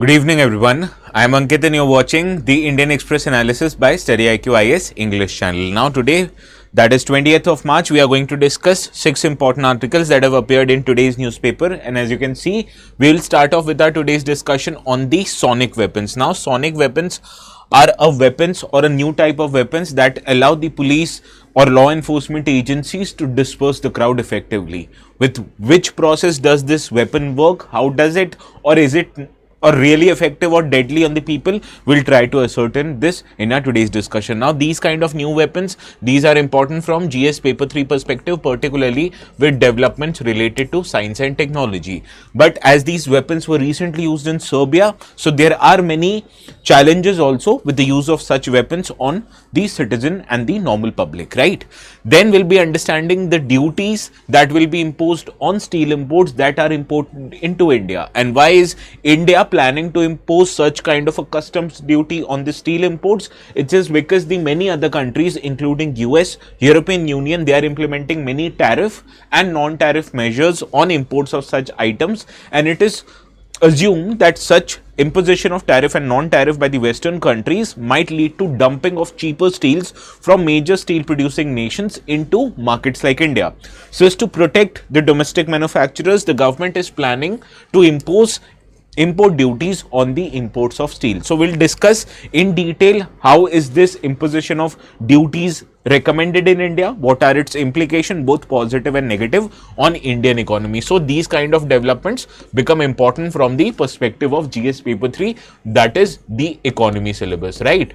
Good evening, everyone. I am Ankit and you're watching the Indian Express analysis by StudyIQ IS English channel. Now today, that is 20th of March, we are going to discuss 6 important articles that have appeared in today's newspaper. And as you can see, we will start off with our today's discussion on the sonic weapons. Now, sonic weapons are weapons or a new type of weapons that allow the police or law enforcement agencies to disperse the crowd effectively. With which process does this weapon work? How does it, or is it really effective or deadly on the people? We'll try to ascertain this in our today's discussion. Now, these kind of new weapons, these are important from GS paper 3 perspective, particularly with developments related to science and technology. But as these weapons were recently used in Serbia, so there are many challenges also with the use of such weapons on the citizen and the normal public, right? Then we'll be understanding the duties that will be imposed on steel imports that are imported into India, and why is India planning to impose such kind of a customs duty on the steel imports. It is because the many other countries, including US, European Union, they are implementing many tariff and non-tariff measures on imports of such items, and it is assumed that such imposition of tariff and non-tariff by the Western countries might lead to dumping of cheaper steels from major steel producing nations into markets like India. So as to protect the domestic manufacturers, the government is planning to impose import duties on the imports of steel. So we'll discuss in detail how is this imposition of duties recommended in India, what are its implications, both positive and negative, on Indian economy. So these kind of developments become important from the perspective of GS paper 3, that is the economy syllabus, right?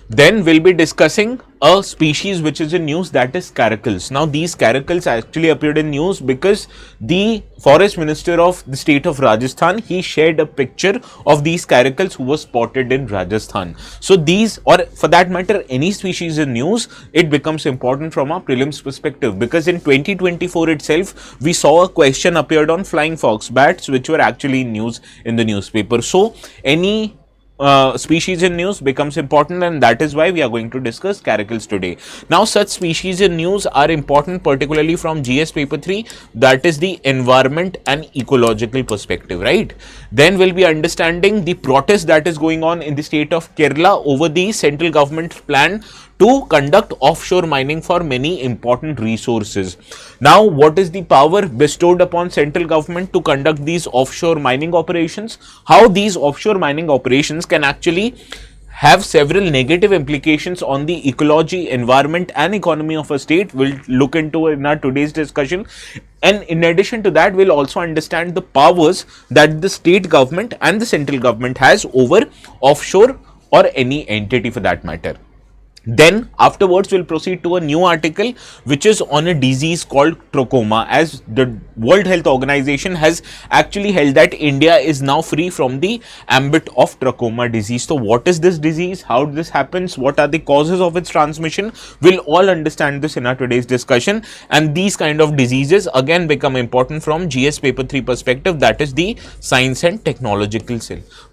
Then we'll be discussing a species which is in news, that is caracals. Now these caracals actually appeared in news because the forest minister of the state of Rajasthan, he shared a picture of these caracals who were spotted in Rajasthan. So these, or for that matter any species in news, it becomes important from a prelims perspective, because in 2024 itself we saw a question appeared on flying fox bats which were actually in news in the newspaper. So any species in news becomes important, and that is why we are going to discuss caracals today. Now such species in news are important particularly from GS paper 3, that is the environment and ecological perspective, right? Then we'll be understanding the protest that is going on in the state of Kerala over the central government's plan to conduct offshore mining for many important resources. Now, what is the power bestowed upon central government to conduct these offshore mining operations? How these offshore mining operations can actually have several negative implications on the ecology, environment and economy of a state, we'll look into in our today's discussion. And in addition to that, we'll also understand the powers that the state government and the central government has over offshore or any entity for that matter. Then afterwards we'll proceed to a new article which is on a disease called Trachoma, as the World Health Organization has actually held that India is now free from the ambit of Trachoma disease. So what is this disease, how this happens, what are the causes of its transmission, we'll all understand this in our today's discussion. And these kind of diseases again become important from GS paper 3 perspective, that is the science and technological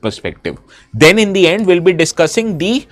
perspective. Then in the end we'll be discussing the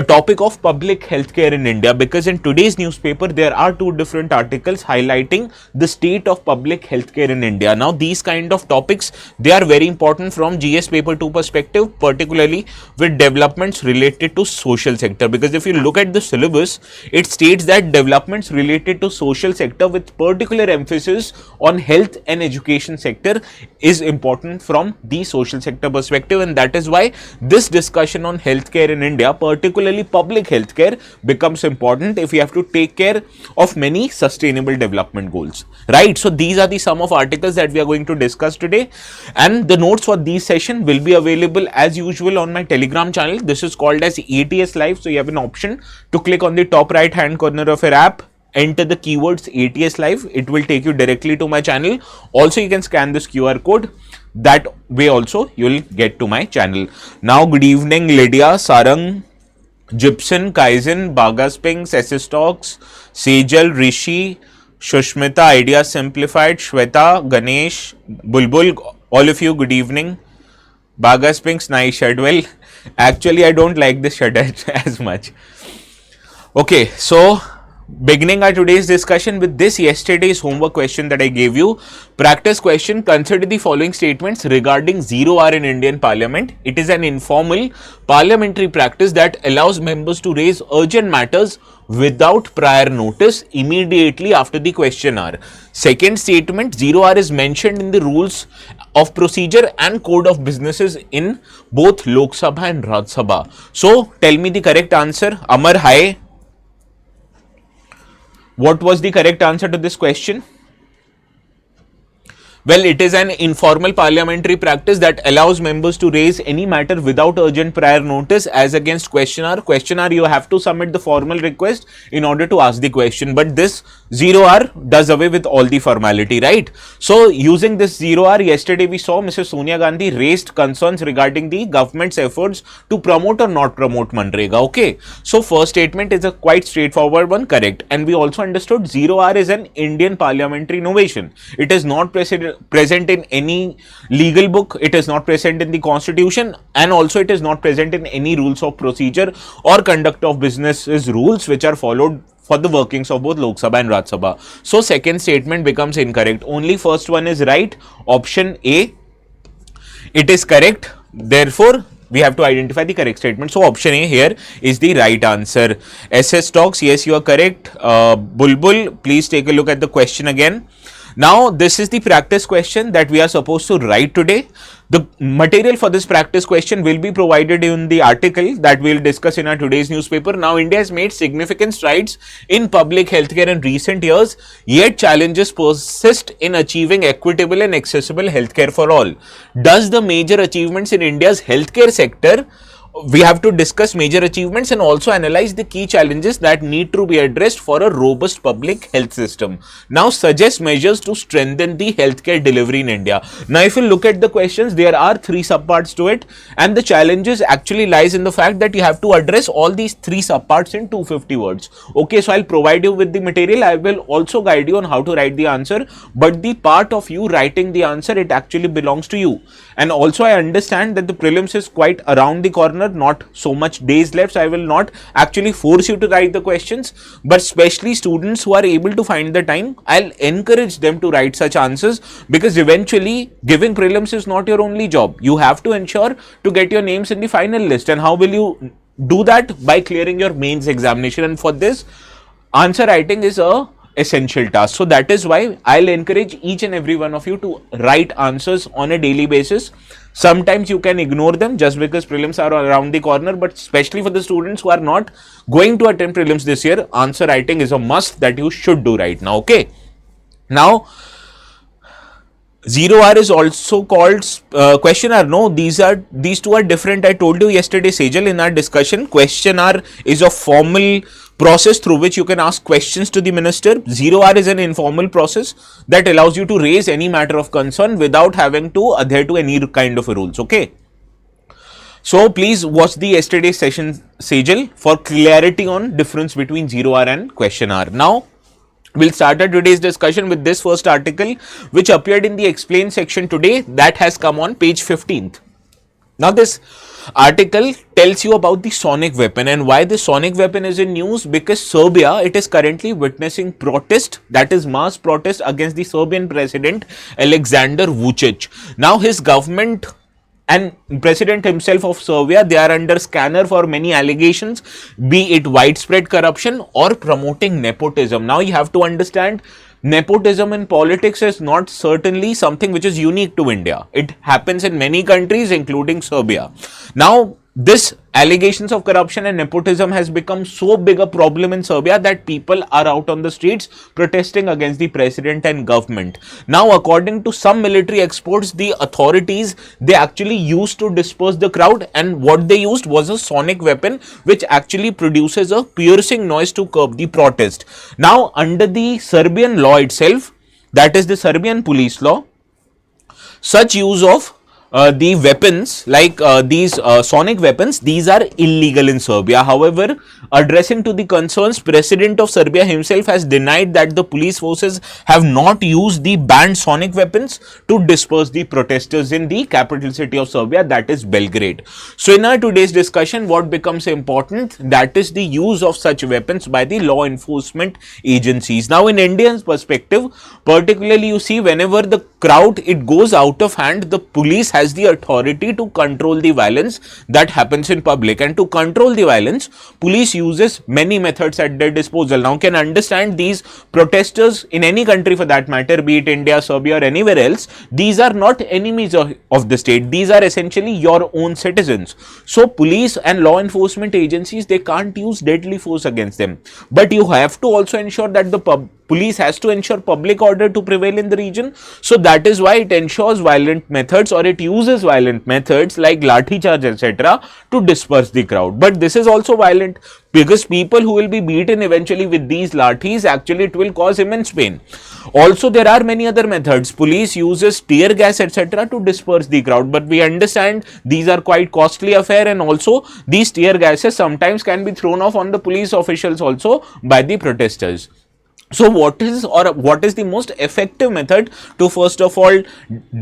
topic of public healthcare in India, because in today's newspaper there are two different articles highlighting the state of public healthcare in India. Now these kind of topics, they are very important from GS paper 2 perspective, particularly with developments related to social sector, because if you look at the syllabus, it states that developments related to social sector with particular emphasis on health and education sector is important from the social sector perspective, and that is why this discussion on healthcare in India, particularly public healthcare, becomes important if we have to take care of many sustainable development goals, right? So these are the sum of articles that we are going to discuss today, and the notes for these session will be available as usual on my Telegram channel. This is called as ATS Live, so you have an option to click on the top right hand corner of your app, enter the keywords ATS Live, it will take you directly to my channel. Also you can scan this QR code, that way also you will get to my channel. Now good evening Lydia, Sarang, Gibson, Kaizen, Bagasping, Sesistox, Sejal, Rishi, Shushmita, Idea Simplified, Shweta, Ganesh, Bulbul, all of you, good evening. Bagasping's nice shirt. Well, actually I don't like this shirt as much. Okay, so Beginning our today's discussion with this yesterday's homework question that I gave you. Practice question: consider the following statements regarding zero hour in Indian Parliament. It is an informal parliamentary practice that allows members to raise urgent matters without prior notice immediately after the question hour. Second statement: zero hour is mentioned in the rules of procedure and code of businesses in both Lok Sabha and Raj Sabha. So tell me the correct answer. Amar, hi. What was the correct answer to this question? Well, it is an informal parliamentary practice that allows members to raise any matter without urgent prior notice as against question hour. Question hour, you have to submit the formal request in order to ask the question, but this zero hour does away with all the formality, right? So using this zero hour, yesterday we saw Mrs. Sonia Gandhi raised concerns regarding the government's efforts to promote or not promote Manrega. Okay, so first statement is a quite straightforward one, correct. And we also understood zero hour is an Indian parliamentary innovation. It is not present in any legal book, it is not present in the constitution, and also it is not present in any rules of procedure or conduct of businesses rules which are followed for the workings of both Lok Sabha and Raj Sabha. So second statement becomes incorrect. Only first one is right. Option A, it is correct. Therefore we have to identify the correct statement. So option A here is the right answer. SS Talks, yes, you are correct. Bulbul, please take a look at the question again. Now, this is the practice question that we are supposed to write today. The material for this practice question will be provided in the article that we will discuss in our today's newspaper. Now, India has made significant strides in public healthcare in recent years, yet challenges persist in achieving equitable and accessible healthcare for all. Does the major achievements in India's healthcare sector, we have to discuss major achievements and also analyze the key challenges that need to be addressed for a robust public health system. Now suggest measures to strengthen the healthcare delivery in India. Now if you look at the questions, there are three subparts to it, and the challenges actually lies in the fact that you have to address all these three subparts in 250 words. Okay, so I'll provide you with the material. I will also guide you on how to write the answer, but the part of you writing the answer, it actually belongs to you. And also I understand that the prelims is quite around the corner, not so much days left, so I will not actually force you to write the questions, but especially students who are able to find the time, I'll encourage them to write such answers, because eventually giving prelims is not your only job. You have to ensure to get your names in the final list. And how will you do that? By clearing your mains examination, and for this answer writing is a essential task. So that is why I'll encourage each and every one of you to write answers on a daily basis. Sometimes you can ignore them just because prelims are around the corner, but especially for the students who are not going to attend prelims this year, answer writing is a must that you should do right now. Okay, now zero hour is also called question hour. No, these two are different. I told you yesterday, Sejal, in our discussion, question hour is a formal process through which you can ask questions to the minister. Zero hour is an informal process that allows you to raise any matter of concern without having to adhere to any kind of rules. Okay, so please watch the yesterday's session, Sejal, for clarity on difference between zero hour and question hour. Now we'll start our today's discussion with this first article which appeared in the explain section today, that has come on page 15th. Now this article tells you about the sonic weapon, and why the sonic weapon is in news, because Serbia, it is currently witnessing protest, that is mass protest against the Serbian president Aleksandar Vučić. Now his government and president himself of Serbia, they are under scanner for many allegations, be it widespread corruption or promoting nepotism. Now you have to understand, nepotism in politics is not certainly something which is unique to India. It happens in many countries, including Serbia. Now this allegations of corruption and nepotism has become so big a problem in Serbia that people are out on the streets protesting against the president and government. Now, according to some military experts, the authorities, they actually used to disperse the crowd, and what they used was a sonic weapon which actually produces a piercing noise to curb the protest. Now, under the Serbian law itself, that is the Serbian police law, such use of the weapons like these sonic weapons, these are illegal in Serbia. However, addressing to the concerns, President of Serbia himself has denied that the police forces have not used the banned sonic weapons to disperse the protesters in the capital city of Serbia, that is Belgrade. So in our today's discussion, what becomes important, that is the use of such weapons by the law enforcement agencies. Now in India's perspective, particularly you see whenever the crowd it goes out of hand, the police has the authority to control the violence that happens in public, and to control the violence, police uses many methods at their disposal. Now can understand these protesters in any country for that matter, be it India, Serbia or anywhere else, these are not enemies of the state, these are essentially your own citizens. So police and law enforcement agencies, they can't use deadly force against them, but you have to also ensure that the police has to ensure public order to prevail in the region. So that is why it ensures violent methods, or it uses violent methods like lathi charge etc. to disperse the crowd. But this is also violent because people who will be beaten eventually with these lathis, actually it will cause immense pain. Also there are many other methods. Police uses tear gas etc. to disperse the crowd, but we understand these are quite costly affair, and also these tear gases sometimes can be thrown off on the police officials also by the protesters. So what is the most effective method to first of all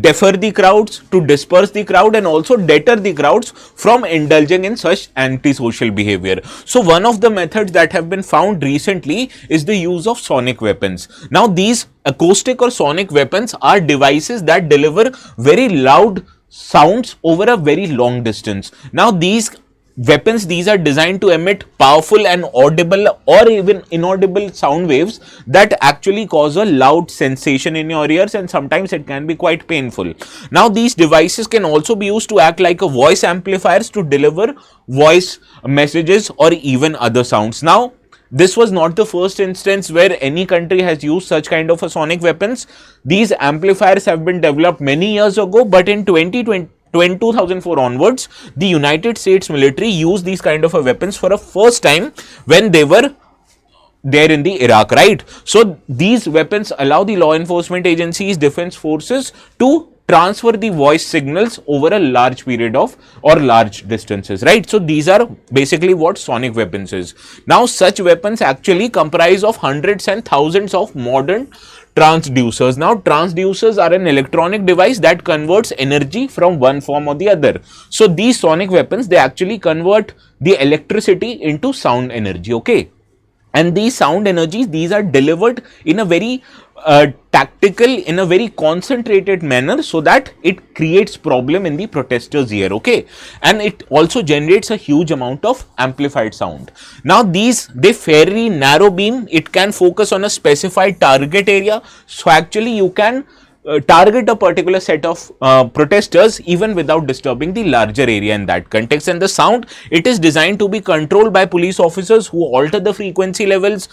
defer the crowds, to disperse the crowd, and also deter the crowds from indulging in such antisocial behavior? So one of the methods that have been found recently is the use of sonic weapons. Now these acoustic or sonic weapons are devices that deliver very loud sounds over a very long distance. Now these weapons, these are designed to emit powerful and audible or even inaudible sound waves that actually cause a loud sensation in your ears, and sometimes it can be quite painful. Now these devices can also be used to act like a voice amplifiers to deliver voice messages or even other sounds. Now this was not the first instance where any country has used such kind of a sonic weapons. These amplifiers have been developed many years ago, but in 2004 onwards, the United States military used these kind of weapons for a first time when they were there in the Iraq, right? So these weapons allow the law enforcement agencies, defense forces to transfer the voice signals over a large period of or large distances, right? So these are basically what sonic weapons is. Now such weapons actually comprise of hundreds and thousands of modern transducers. Now transducers are an electronic device that converts energy from one form or the other. So these sonic weapons, they actually convert the electricity into sound energy, okay? And these sound energies, these are delivered in a very tactical, in a very concentrated manner, so that it creates problem in the protesters' ear, okay? And it also generates a huge amount of amplified sound. Now these, they very narrow beam, it can focus on a specified target area, so actually you can target a particular set of protesters even without disturbing the larger area in that context. And the sound, it is designed to be controlled by police officers who alter the frequency levels,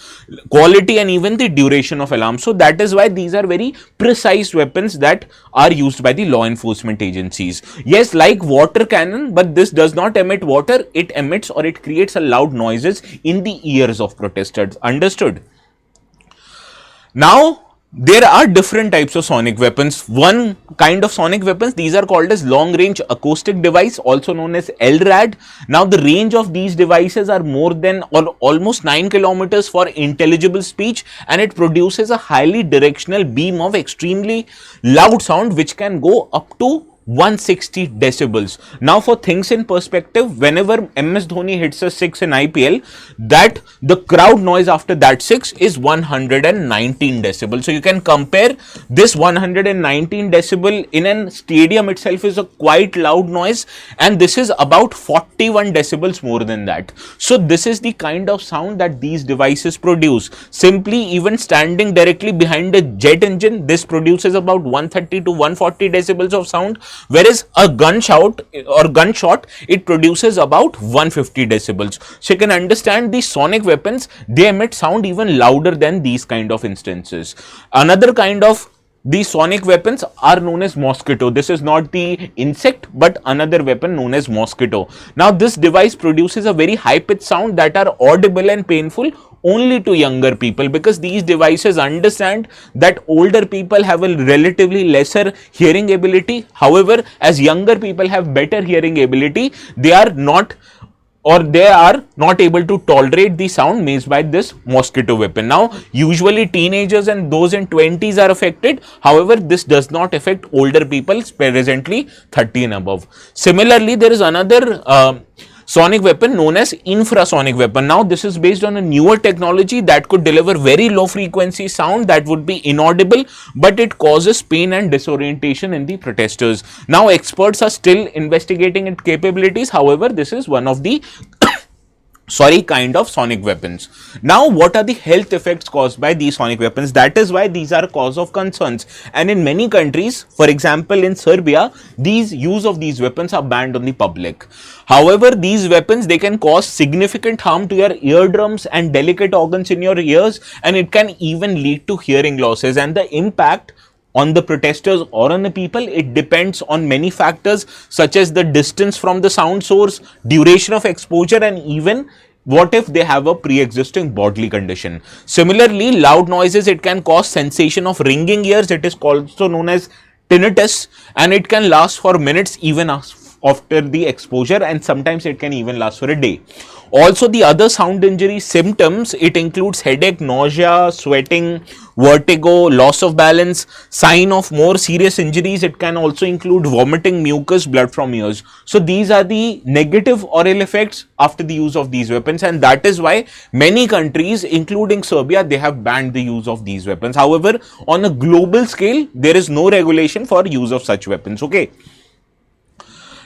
quality and even the duration of alarm. So that is why these are very precise weapons that are used by the law enforcement agencies. Yes, like water cannon, but this does not emit water, it emits or it creates a loud noises in the ears of protesters. Understood? Now there are different types of sonic weapons. One kind of sonic weapons, these are called as long range acoustic device, also known as LRAD. Now the range of these devices are more than or almost 9 kilometers for intelligible speech, and it produces a highly directional beam of extremely loud sound which can go up to 160 decibels. Now for things in perspective, whenever MS Dhoni hits a 6 in IPL, that the crowd noise after that 6 is 119 decibels. So you can compare this 119 decibel in a stadium itself is a quite loud noise, and this is about 41 decibels more than that. So this is the kind of sound that these devices produce. Simply even standing directly behind a jet engine, this produces about 130 to 140 decibels of sound, whereas a gunshot, it produces about 150 decibels. So you can understand the sonic weapons, they emit sound even louder than these kind of instances. Another kind of these sonic weapons are known as mosquito. This is not the insect, but another weapon known as mosquito. Now this device produces a very high pitched sound that are audible and painful only to younger people, because these devices understand that older people have a relatively lesser hearing ability. However, as younger people have better hearing ability, they are not able to tolerate the sound made by this mosquito weapon. Now, usually teenagers and those in 20s are affected. However, this does not affect older people, presently 30 and above. Similarly, there is another sonic weapon known as infrasonic weapon. Now, this is based on a newer technology that could deliver very low frequency sound that would be inaudible, but it causes pain and disorientation in the protesters. Now, experts are still investigating its capabilities. However, this is one of the kind of sonic weapons. Now, what are the health effects caused by these sonic weapons? That is why these are a cause of concerns. And in many countries, for example, in Serbia, use of these weapons are banned on the public. However, these weapons, they can cause significant harm to your eardrums and delicate organs in your ears, and it can even lead to hearing losses. And the impact on the protesters or on the people, it depends on many factors such as the distance from the sound source, duration of exposure, and even what if they have a pre-existing bodily condition. Similarly, loud noises, it can cause sensation of ringing ears. It is also known as tinnitus, and it can last for minutes even after the exposure, and sometimes it can even last for a day. Also, the other sound injury symptoms, it includes headache, nausea, sweating, vertigo, loss of balance. Sign of more serious injuries, it can also include vomiting, mucus, blood from ears. So these are the negative or ill effects after the use of these weapons, and that is why many countries, including Serbia, they have banned the use of these weapons. However, on a global scale, there is no regulation for use of such weapons. Okay.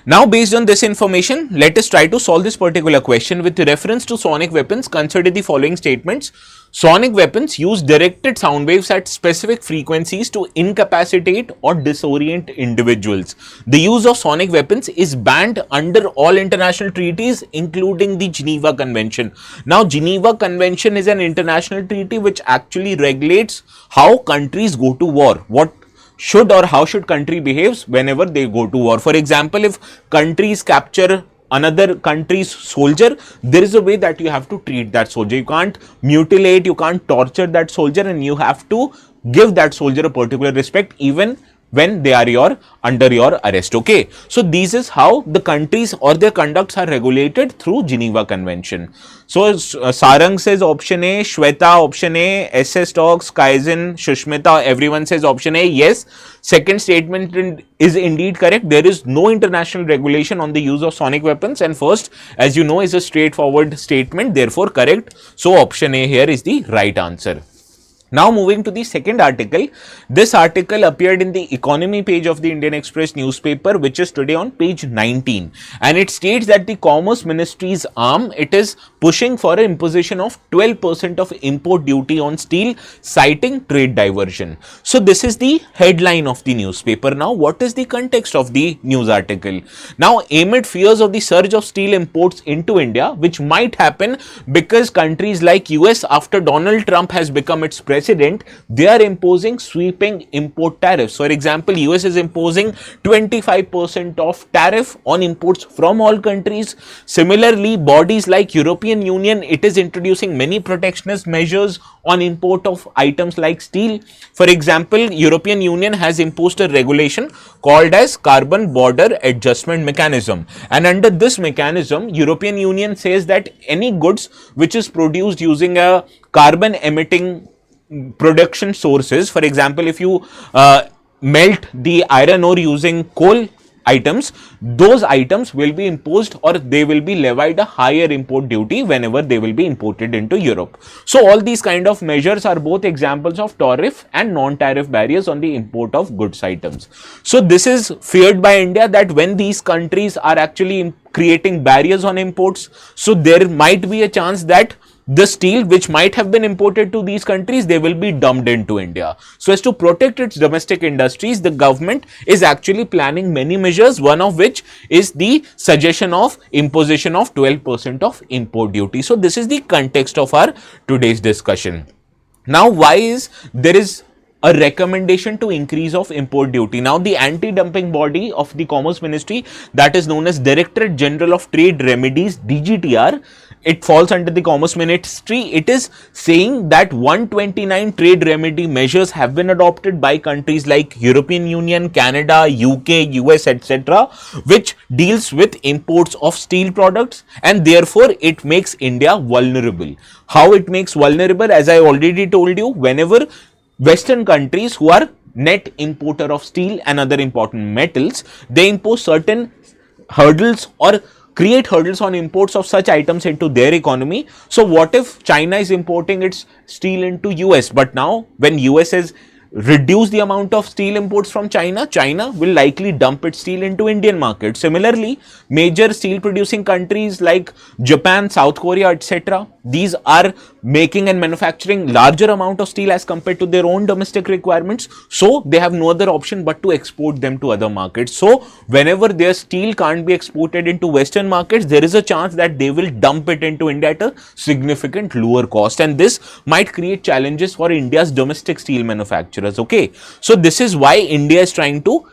Now, based on this information, let us try to solve this particular question. With reference to sonic weapons, consider the following statements. Sonic weapons use directed sound waves at specific frequencies to incapacitate or disorient individuals. The use of sonic weapons is banned under all international treaties, including the Geneva Convention. Now, Geneva Convention is an international treaty which actually regulates how countries go to war. What should or how should country behaves whenever they go to war. For example, if countries capture another country's soldier, there is a way that you have to treat that soldier. You can't mutilate, you can't torture that soldier, and you have to give that soldier a particular respect even when they are under your arrest. Okay, so this is how the countries or their conducts are regulated through Geneva Convention. So Sarang says option A, Shweta option A, SS talks, Kaizen, Shushmita, everyone says option A. Yes, second statement is indeed correct. There is no international regulation on the use of sonic weapons, and first, as you know, is a straightforward statement, therefore correct. So option A here is the right answer. Now, moving to the second article. This article appeared in the economy page of the Indian Express newspaper, which is today on page 19, and it states that the Commerce Ministry's arm, it is pushing for an imposition of 12% of import duty on steel, citing trade diversion. So this is the headline of the newspaper. Now, what is the context of the news article? Now, amid fears of the surge of steel imports into India, which might happen because countries like US, after Donald Trump has become its president, they are imposing sweeping import tariffs. For example, US is imposing 25% of tariff on imports from all countries. Similarly, bodies like European Union, it is introducing many protectionist measures on import of items like steel. For example, European Union has imposed a regulation called as Carbon Border Adjustment Mechanism, and under this mechanism, European Union says that any goods which is produced using a carbon emitting production sources, for example, if you melt the iron ore using coal items, those items will be imposed or they will be levied a higher import duty whenever they will be imported into Europe. So all these kind of measures are both examples of tariff and non-tariff barriers on the import of goods items. So this is feared by India, that when these countries are actually creating barriers on imports, so there might be a chance that the steel which might have been imported to these countries, they will be dumped into India. So as to protect its domestic industries, the government is actually planning many measures, one of which is the suggestion of imposition of 12% of import duty. So this is the context of our today's discussion. Now, why is there is a recommendation to increase of import duty? Now, the anti-dumping body of the Commerce Ministry, that is known as Directorate General of Trade Remedies, DGTR, it falls under the Commerce Ministry. It is saying that 129 trade remedy measures have been adopted by countries like European Union, Canada, UK, US, etc., which deals with imports of steel products, and therefore it makes India vulnerable. How it makes vulnerable? As I already told you, whenever Western countries who are net importer of steel and other important metals, they impose certain hurdles or create hurdles on imports of such items into their economy. So what if China is importing its steel into US, but now when US has reduced the amount of steel imports from China, China will likely dump its steel into Indian market. Similarly, major steel producing countries like Japan, South Korea, etc., these are making and manufacturing larger amount of steel as compared to their own domestic requirements, so they have no other option but to export them to other markets. So whenever their steel can't be exported into Western markets, there is a chance that they will dump it into India at a significant lower cost, and this might create challenges for India's domestic steel manufacturers. Okay, so this is why India is trying to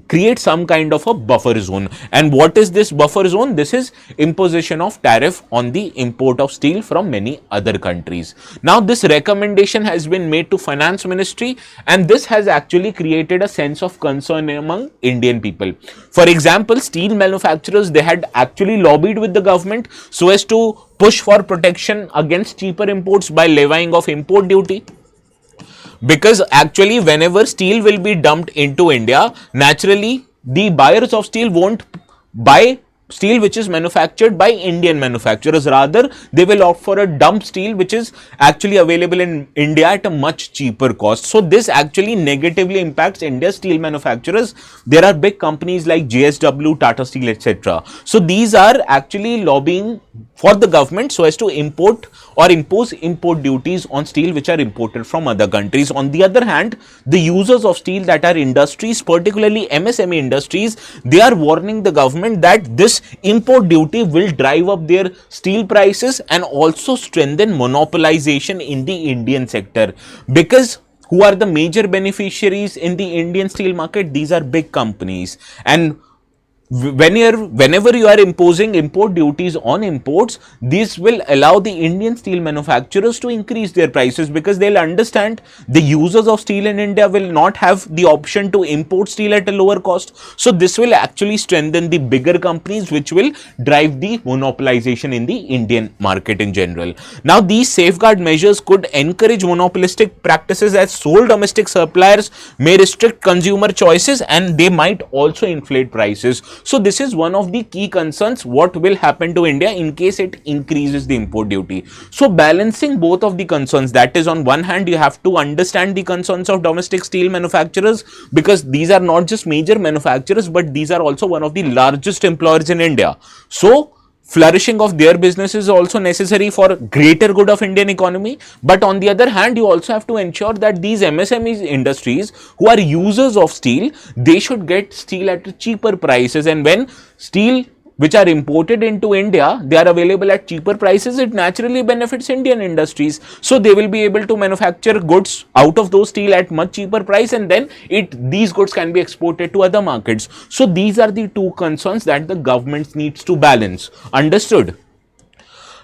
create some kind of a buffer zone. And what is this buffer zone? This is imposition of tariff on the import of steel from many other countries. Now this recommendation has been made to Finance Ministry, and this has actually created a sense of concern among Indian people. For example, steel manufacturers, they had actually lobbied with the government so as to push for protection against cheaper imports by levying of import duty. Because actually whenever steel will be dumped into India, naturally the buyers of steel won't buy steel which is manufactured by Indian manufacturers. Rather, they will opt for a dump steel which is actually available in India at a much cheaper cost. So this actually negatively impacts India's steel manufacturers. There are big companies like JSW, Tata Steel, etc. So these are actually lobbying for the government so as to import or impose import duties on steel which are imported from other countries. On the other hand, the users of steel, that are industries, particularly MSME industries, they are warning the government that this import duty will drive up their steel prices and also strengthen monopolization in the Indian sector. Because who are the major beneficiaries in the Indian steel market? These are big companies, and whenever you are imposing import duties on imports, this will allow the Indian steel manufacturers to increase their prices, because they'll understand the users of steel in India will not have the option to import steel at a lower cost. So this will actually strengthen the bigger companies, which will drive the monopolization in the Indian market in general. Now these safeguard measures could encourage monopolistic practices, as sole domestic suppliers may restrict consumer choices and they might also inflate prices. So this is one of the key concerns, what will happen to India in case it increases the import duty. So balancing both of the concerns, that is, on one hand you have to understand the concerns of domestic steel manufacturers, because these are not just major manufacturers but these are also one of the largest employers in India. So flourishing of their business is also necessary for greater good of Indian economy. But on the other hand, you also have to ensure that these MSME industries who are users of steel, they should get steel at cheaper prices. And when steel which are imported into India, they are available at cheaper prices, it naturally benefits Indian industries. So they will be able to manufacture goods out of those steel at much cheaper price, and then these goods can be exported to other markets. So these are the two concerns that the government needs to balance. Understood?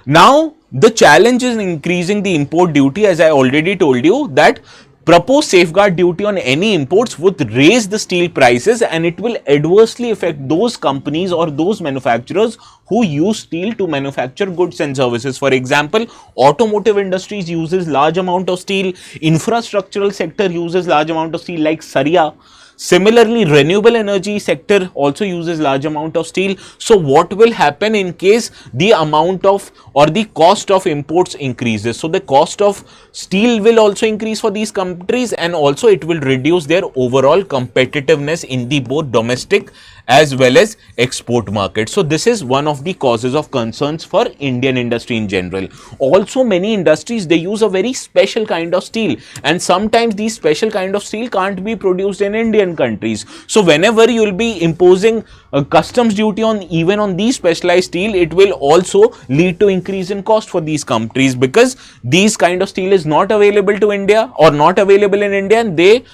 Now the challenge is increasing the import duty. As I already told you, that proposed safeguard duty on any imports would raise the steel prices, and it will adversely affect those companies or those manufacturers who use steel to manufacture goods and services. For example, automotive industries uses large amount of steel, infrastructural sector uses large amount of steel like Saria. Similarly, renewable energy sector also uses large amount of steel. So what will happen in case the amount of or the cost of imports increases? So the cost of steel will also increase for these countries, and also it will reduce their overall competitiveness in the both domestic as well as export market. So this is one of the causes of concerns for Indian industry in general. Also, many industries, they use a very special kind of steel, and sometimes these special kind of steel can't be produced in Indian countries. So whenever you will be imposing a customs duty on even on these specialized steel, it will also lead to increase in cost for these countries, because these kind of steel is not available to India or not available in India, and they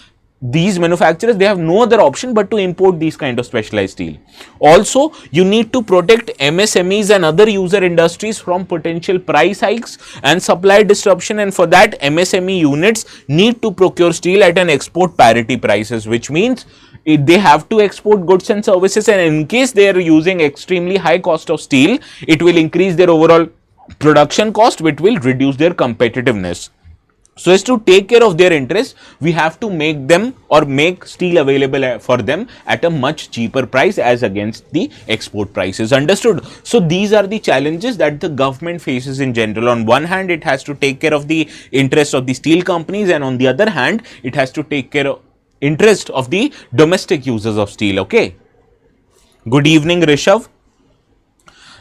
these manufacturers, they have no other option but to import these kind of specialized steel. Also, you need to protect MSMEs and other user industries from potential price hikes and supply disruption, and for that MSME units need to procure steel at an export parity prices, which means they have to export goods and services, and in case they are using extremely high cost of steel, it will increase their overall production cost, which will reduce their competitiveness. So as to take care of their interests, we have to make them or make steel available for them at a much cheaper price as against the export prices. Understood? So these are the challenges that the government faces in general. On one hand, it has to take care of the interests of the steel companies, and on the other hand, it has to take care of interest of the domestic users of steel. Okay. Good evening, Rishabh.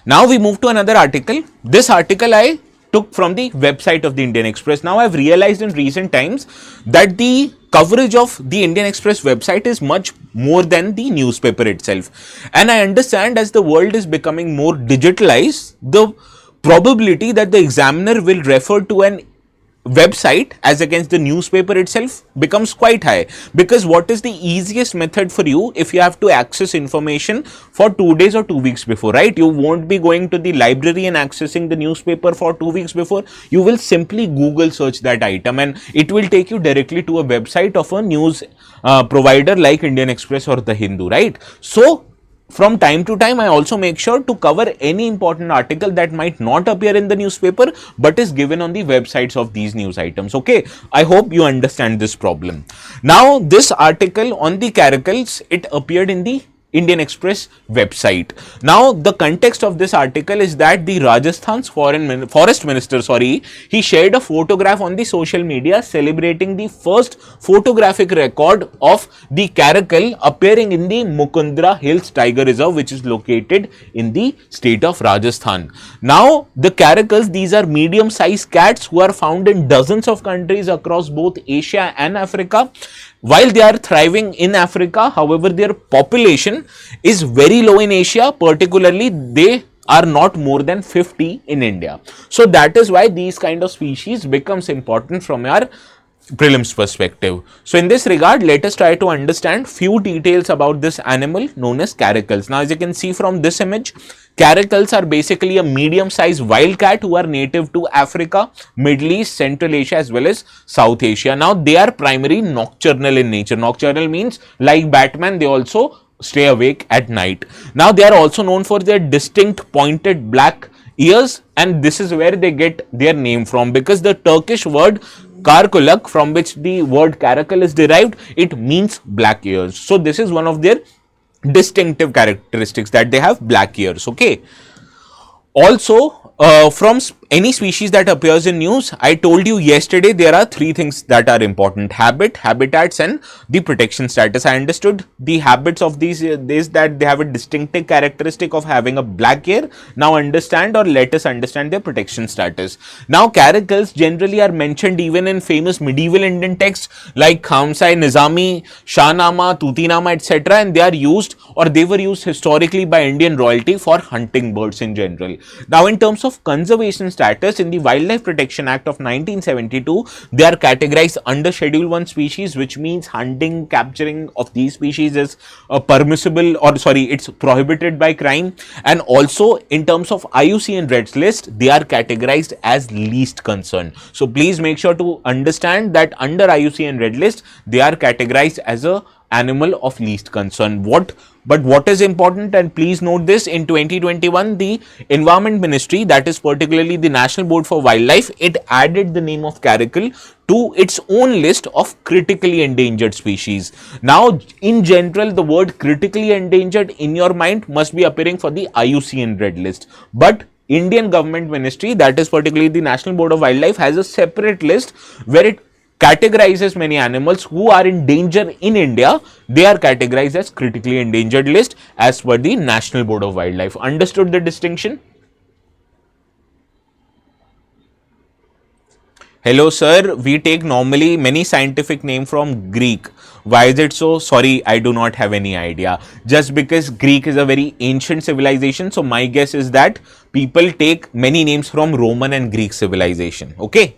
Now we move to another article. This article I took from the website of the Indian Express. Now I've realized in recent times that the coverage of the Indian Express website is much more than the newspaper itself. And I understand as the world is becoming more digitalized, the probability that the examiner will refer to an website as against the newspaper itself becomes quite high, because what is the easiest method for you if you have to access information for 2 days or 2 weeks before, right? You won't be going to the library and accessing the newspaper for 2 weeks before. You will simply Google search that item and it will take you directly to a website of a news provider like Indian Express or the Hindu, right? So from time to time, I also make sure to cover any important article that might not appear in the newspaper but is given on the websites of these news items. Okay, I hope you understand this problem. Now, this article on the Caracals, it appeared in the Indian Express website. Now, the context of this article is that the Rajasthan's forest minister, he shared a photograph on the social media celebrating the first photographic record of the Caracal appearing in the Mukundra Hills Tiger Reserve, which is located in the state of Rajasthan. Now, the Caracals, these are medium-sized cats who are found in dozens of countries across both Asia and Africa. While they are thriving in Africa, however, their population is very low in Asia, particularly they are not more than 50 in India. So that is why these kind of species becomes important from our prelims perspective. So in this regard, let us try to understand few details about this animal known as Caracals. Now, as you can see from this image, Caracals are basically a medium-sized wild cat who are native to Africa, Middle East, Central Asia as well as South Asia. Now, they are primarily nocturnal in nature. Nocturnal means like Batman, they also stay awake at night. Now, they are also known for their distinct pointed black ears, and this is where they get their name from, because the Turkish word Karkulak, from which the word Caracal is derived, it means black ears. So this is one of their distinctive characteristics, that they have black ears. Okay. Also, from any species that appears in news, I told you yesterday there are three things that are important: habit, habitats and the protection status. I understood the habits of these is that they have a distinctive characteristic of having a black hair. Now understand, or let us understand, their protection status. Now, Caracals generally are mentioned even in famous medieval Indian texts like Khamsai, Nizami, Shahnama, Tutinama, etc., and they are used, or they were used historically by Indian royalty for hunting birds in general. Now, in terms of conservation status, in the Wildlife Protection Act of 1972, they are categorized under Schedule 1 species, which means hunting, capturing of these species is permissible, or it's prohibited by crime. And also in terms of IUCN Red List, they are categorized as least concern. So please make sure to understand that under IUCN Red List, they are categorized as a animal of least concern. But what is important, and please note this, in 2021, the Environment Ministry, that is particularly the National Board for Wildlife, it added the name of Caracal to its own list of critically endangered species. Now, in general, the word critically endangered in your mind must be appearing for the IUCN Red List. But Indian Government Ministry, that is particularly the National Board of Wildlife, has a separate list where it categorizes many animals who are in danger in India. They are categorized as critically endangered list as per the National Board of Wildlife. Understood the distinction? Hello sir, we take normally many scientific name from Greek. Why is it so? Sorry, I do not have any idea. Just because Greek is a very ancient civilization, so my guess is that people take many names from Roman and Greek civilization. Okay.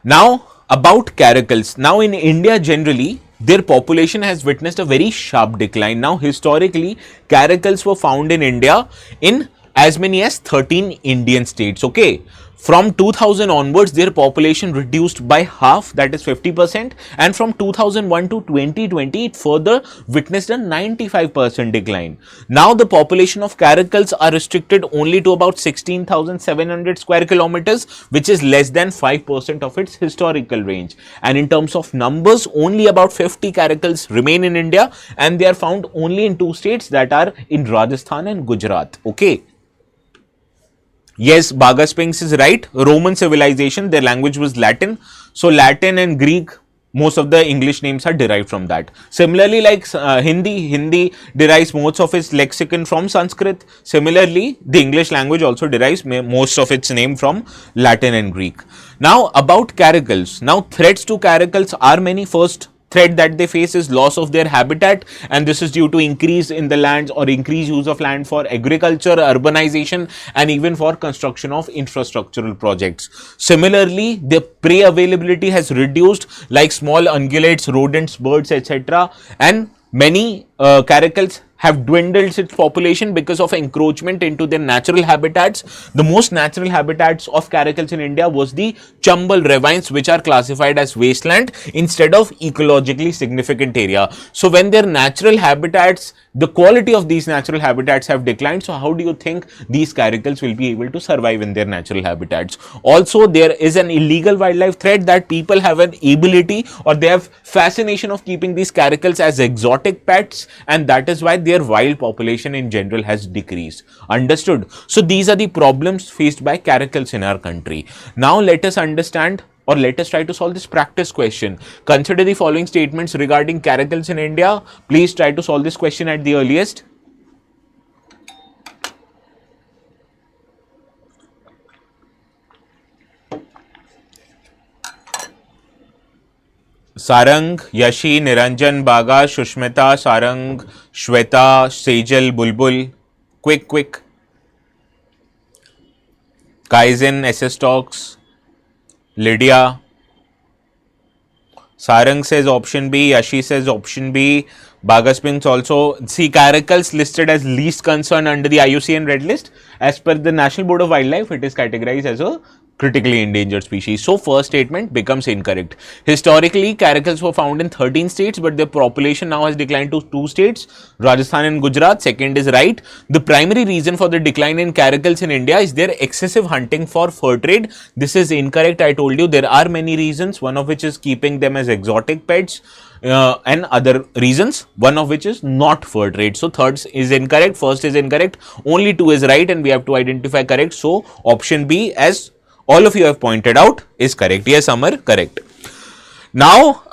Now, about Caracals. Now in India generally, their population has witnessed a very sharp decline. Now historically, Caracals were found in India in as many as 13 Indian states. Okay. From 2000 onwards, their population reduced by half, that is 50%, and from 2001 to 2020, it further witnessed a 95% decline. Now, the population of Caracals are restricted only to about 16,700 square kilometers, which is less than 5% of its historical range. And in terms of numbers, only about 50 Caracals remain in India, and they are found only in two states, that are in Rajasthan and Gujarat. Okay. Yes, Baga Spinks is right. Roman civilization, their language was Latin. So Latin and Greek, most of the English names are derived from that. Similarly, like Hindi derives most of its lexicon from Sanskrit. Similarly, the English language also derives most of its name from Latin and Greek. Now, about Caracals. Now, threats to Caracals are many. First threat that they face is loss of their habitat, and this is due to increase in the lands or increased use of land for agriculture, urbanization, and even for construction of infrastructural projects. Similarly, the prey availability has reduced, like small ungulates, rodents, birds, etc., and many Caracals have dwindled its population because of encroachment into their natural habitats. The most natural habitats of Caracals in India was the Chambal ravines, which are classified as wasteland instead of ecologically significant area. So when their natural habitats, the quality of these natural habitats have declined, so how do you think these Caracals will be able to survive in their natural habitats? Also, there is an illegal wildlife threat, that people have an ability or they have fascination of keeping these Caracals as exotic pets, and that is why their wild population in general has decreased. Understood? So these are the problems faced by Caracals in our country. Now let us understand, or let us try to solve this practice question. Consider the following statements regarding Caracals in India. Please try to solve this question at the earliest. Sarang, Yashi, Niranjan, Baga, Shushmita, Sarang, Shweta, Sejal, Bulbul. Quick. Kaizen, SS Talks, Lydia. Sarang says option B, Yashi says option B, Bagaspinks also. See, Caracals listed as least concern under the IUCN Red List. As per the National Board of Wildlife, it is categorized as a critically endangered species. So, first statement becomes incorrect. Historically, Caracals were found in 13 states, but their population now has declined to 2 states, Rajasthan and Gujarat. Second is right. The primary reason for the decline in Caracals in India is their excessive hunting for fur trade. This is incorrect. I told you there are many reasons, one of which is keeping them as exotic pets. And other reasons, one of which is not fur trade. So, third is incorrect, first is incorrect, only 2 is right, and we have to identify correct. So, option B, as all of you have pointed out, is correct. Yes, Amar, correct. Now,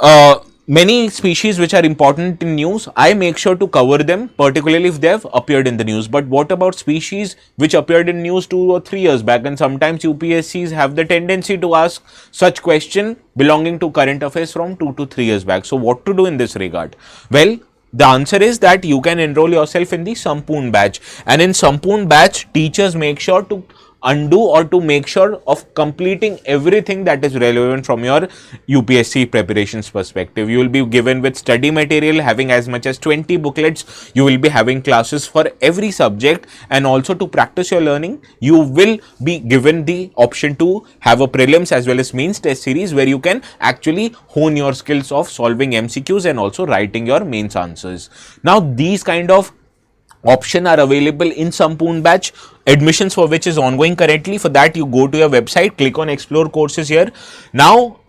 many species which are important in news, I make sure to cover them, particularly if they have appeared in the news. But what about species which appeared in news 2 or 3 years back? And sometimes UPSCs have the tendency to ask such question belonging to current affairs from 2 to 3 years back. So, what to do in this regard? Well, the answer is that you can enroll yourself in the Sampoon batch, and in Sampoon batch, teachers make sure to undo or to make sure of completing everything that is relevant from your UPSC preparations perspective. You will be given with study material having as much as 20 booklets. You will be having classes for every subject, and also to practice your learning, you will be given the option to have a prelims as well as mains test series where you can actually hone your skills of solving MCQs and also writing your mains answers. Now, these kind of options are available in Sampoon batch, admissions for which is ongoing currently. For that, you go to your website, click on explore courses here. Now,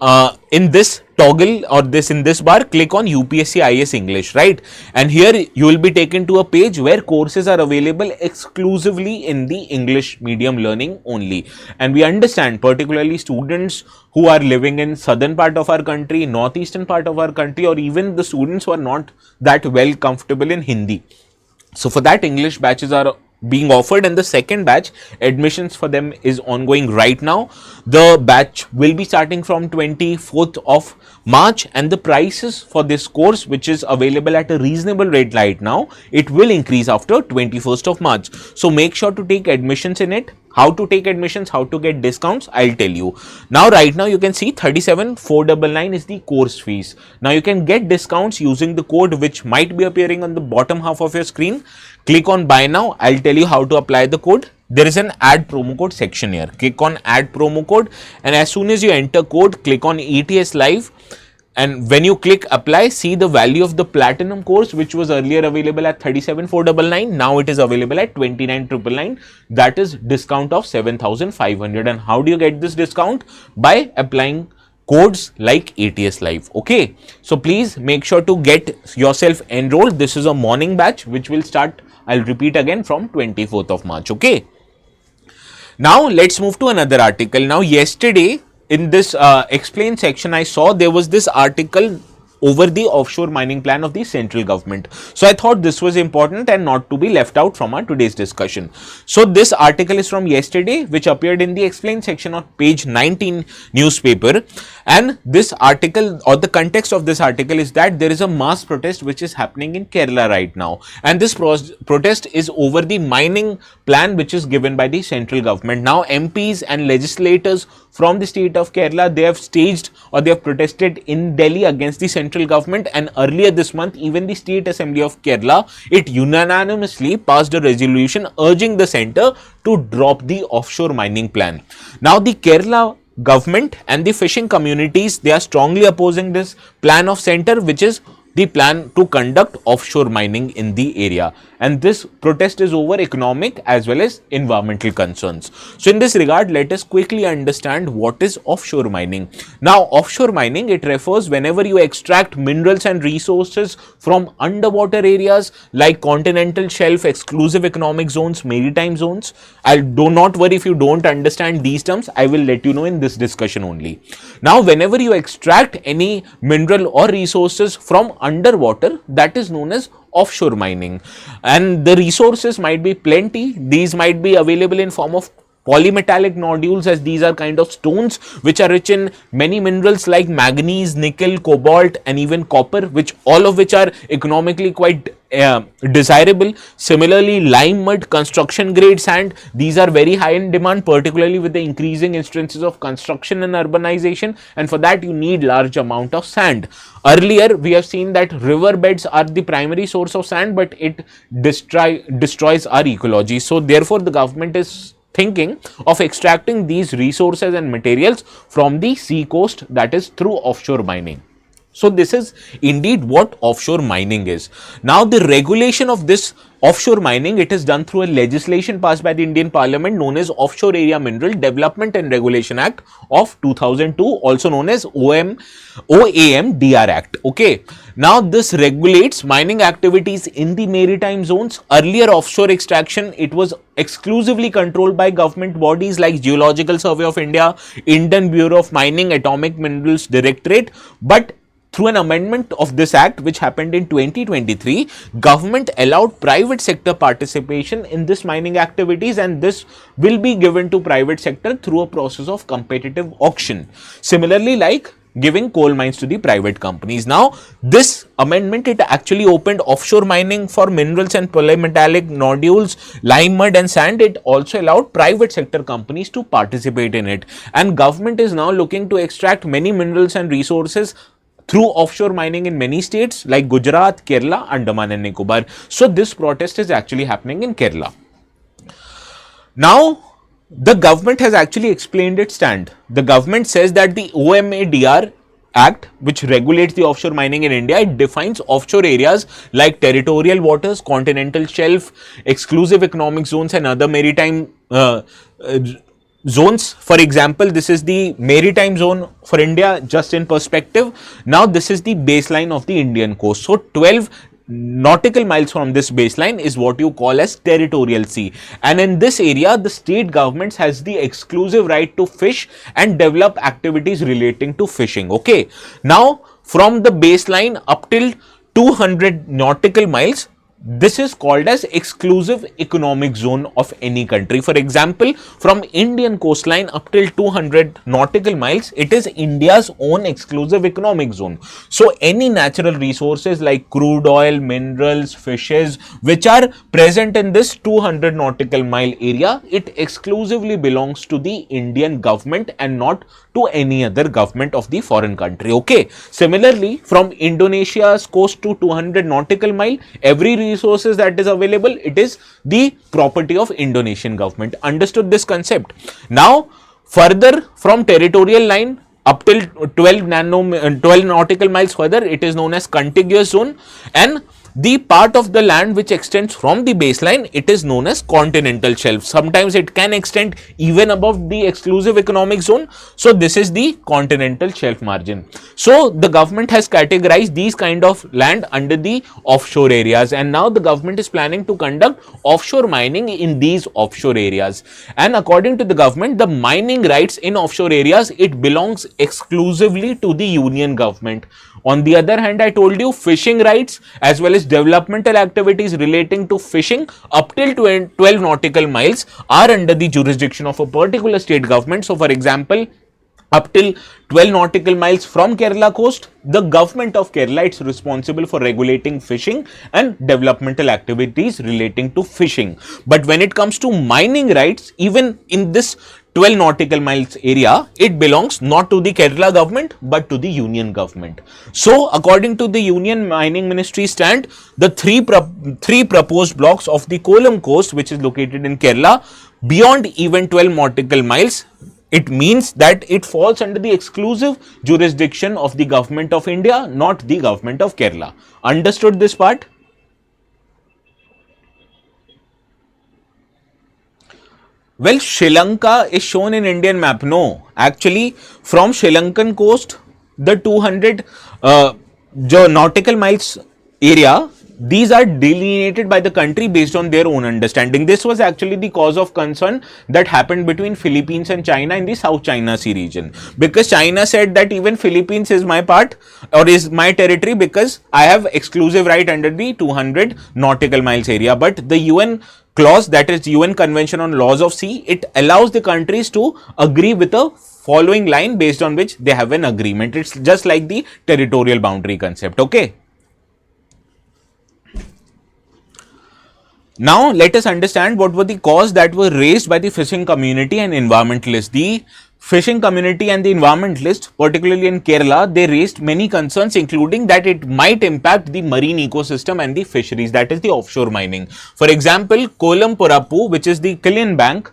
in this toggle or in this bar, click on UPSC IS English, right? And here you will be taken to a page where courses are available exclusively in the English medium learning only. And we understand, particularly students who are living in southern part of our country, northeastern part of our country, or even the students who are not that well comfortable in Hindi. So, for that, English batches are being offered, and the second batch, admissions for them is ongoing right now. The batch will be starting from 24th of March, and the prices for this course, which is available at a reasonable rate right now, it will increase after 21st of March. So, make sure to take admissions in it. How to take admissions, how to get discounts, I'll tell you. Now, right now you can see 37,499 is the course fees. Now you can get discounts using the code which might be appearing on the bottom half of your screen. Click on buy now. I'll tell you how to apply the code. There is an add promo code section here. Click on add promo code, and as soon as you enter code, click on ETS live. And when you click apply, see the value of the platinum course, which was earlier available at 37,499. Now it is available at 29,999. That is discount of 7,500. And how do you get this discount? By applying codes like ATS live. Okay. So please make sure to get yourself enrolled. This is a morning batch which will start, I'll repeat again, from 24th of March. Okay. Now let's move to another article. Now yesterday, in this explain section, I saw there was this article over the offshore mining plan of the central government. So I thought this was important and not to be left out from our today's discussion. So this article is from yesterday, which appeared in the explain section of page 19 newspaper. And this article, or the context of this article, is that there is a mass protest which is happening in Kerala right now. And this protest is over the mining plan which is given by the central government. Now MPs and legislators from the state of Kerala, they have staged or they have protested in Delhi against the central government. And earlier this month, even the State Assembly of Kerala, it unanimously passed a resolution urging the centre to drop the offshore mining plan. Now the Kerala government and the fishing communities, they are strongly opposing this plan of centre, which is the plan to conduct offshore mining in the area. And this protest is over economic as well as environmental concerns. So in this regard, let us quickly understand what is offshore mining. Now, offshore mining, it refers whenever you extract minerals and resources from underwater areas like continental shelf, exclusive economic zones, maritime zones. Do not worry if you don't understand these terms. I will let you know in this discussion only. Now, whenever you extract any mineral or resources from underwater, that is known as offshore mining, and the resources might be plenty. These might be available in form of polymetallic nodules, as these are kind of stones which are rich in many minerals like manganese, nickel, cobalt, and even copper, which all of which are economically quite desirable. Similarly, lime mud, construction grade sand, these are very high in demand, particularly with the increasing instances of construction and urbanization, and for that you need large amount of sand. Earlier we have seen that riverbeds are the primary source of sand, but it destroys our ecology. So therefore the government is thinking of extracting these resources and materials from the sea coast, that is through offshore mining. So this is indeed what offshore mining is. Now the regulation of this offshore mining, it is done through a legislation passed by the Indian Parliament known as Offshore Area Mineral Development and Regulation Act of 2002, also known as OAMDR Act. Okay. Now this regulates mining activities in the maritime zones. Earlier offshore extraction, it was exclusively controlled by government bodies like Geological Survey of India, Indian Bureau of Mining, Atomic Minerals Directorate, but through an amendment of this act which happened in 2023, government allowed private sector participation in this mining activities, and this will be given to private sector through a process of competitive auction. Similarly, like giving coal mines to the private companies. Now, this amendment, it actually opened offshore mining for minerals and polymetallic nodules, lime mud and sand. It also allowed private sector companies to participate in it. And government is now looking to extract many minerals and resources through offshore mining in many states like Gujarat, Kerala, Andaman and Nicobar. So this protest is actually happening in Kerala. Now, the government has actually explained its stand. The government says that the OMADR Act, which regulates the offshore mining in India, it defines offshore areas like territorial waters, continental shelf, exclusive economic zones and other maritime zones. For example, this is the maritime zone for India, just in perspective. Now, this is the baseline of the Indian coast. So, 12 nautical miles from this baseline is what you call as territorial sea, and in this area the state governments has the exclusive right to fish and develop activities relating to fishing. Okay, now from the baseline up till 200 nautical miles, this is called as exclusive economic zone of any country. For example, from Indian coastline up till 200 nautical miles, it is India's own exclusive economic zone. So any natural resources like crude oil, minerals, fishes, which are present in this 200 nautical mile area, it exclusively belongs to the Indian government and not to any other government of the foreign country. Okay. Similarly, from Indonesia's coast to 200 nautical mile, every resources that is available, it is the property of Indonesian government. Understood this concept? Now, further from territorial line up till 12 nautical miles further, it is known as contiguous zone, and the part of the land which extends from the baseline, it is known as continental shelf. Sometimes it can extend even above the exclusive economic zone. So this is the continental shelf margin. So the government has categorized these kind of land under the offshore areas, and now the government is planning to conduct offshore mining in these offshore areas. And according to the government, the mining rights in offshore areas, it belongs exclusively to the union government. On the other hand, I told you fishing rights as well as developmental activities relating to fishing up till 12 nautical miles are under the jurisdiction of a particular state government. So, for example, up till 12 nautical miles from Kerala coast, the government of Kerala is responsible for regulating fishing and developmental activities relating to fishing. But when it comes to mining rights, even in this 12 nautical miles area, it belongs not to the Kerala government but to the union government. So, according to the Union Mining Ministry stand, the three proposed blocks of the Kollam coast, which is located in Kerala, beyond even 12 nautical miles, it means that it falls under the exclusive jurisdiction of the government of India, not the government of Kerala. Understood this part? Well, Sri Lanka is shown in Indian map. No, actually from Sri Lankan coast, the 200 nautical miles area, these are delineated by the country based on their own understanding. This was actually the cause of concern that happened between Philippines and China in the South China Sea region, because China said that even Philippines is my part or is my territory because I have exclusive right under the 200 nautical miles area. But the UN clause, that is UN Convention on Laws of Sea, it allows the countries to agree with a following line based on which they have an agreement. It's just like the territorial boundary concept. Okay. Now, let us understand what were the causes that were raised by the fishing community and environmentalists. The fishing community and the environmentalists, particularly in Kerala, they raised many concerns, including that it might impact the marine ecosystem and the fisheries, that is the offshore mining. For example, Kollam Purappu, which is the Kilian Bank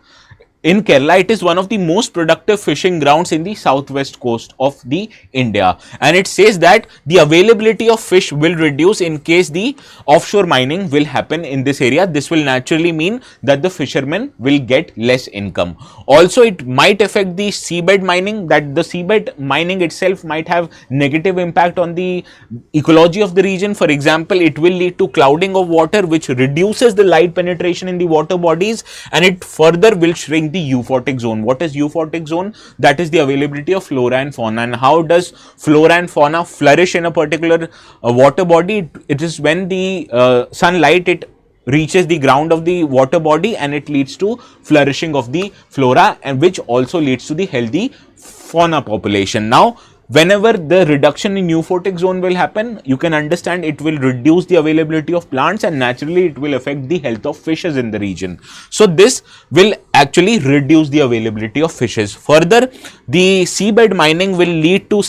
in Kerala, it is one of the most productive fishing grounds in the southwest coast of the India, and it says that the availability of fish will reduce in case the offshore mining will happen in this area. This will naturally mean that the fishermen will get less income. Also, it might affect the seabed mining, that the seabed mining itself might have negative impact on the ecology of the region. For example, it will lead to clouding of water, which reduces the light penetration in the water bodies, and it further will shrink the euphotic zone. What is euphotic zone? That is the availability of flora and fauna. And how does flora and fauna flourish in a particular water body? It is when the sunlight, it reaches the ground of the water body and it leads to flourishing of the flora, and which also leads to the healthy fauna population. Now, whenever the reduction in euphotic zone will happen, you can understand it will reduce the availability of plants, and naturally it will affect the health of fishes in the region. So this will actually reduce the availability of fishes. Further, the seabed mining will lead to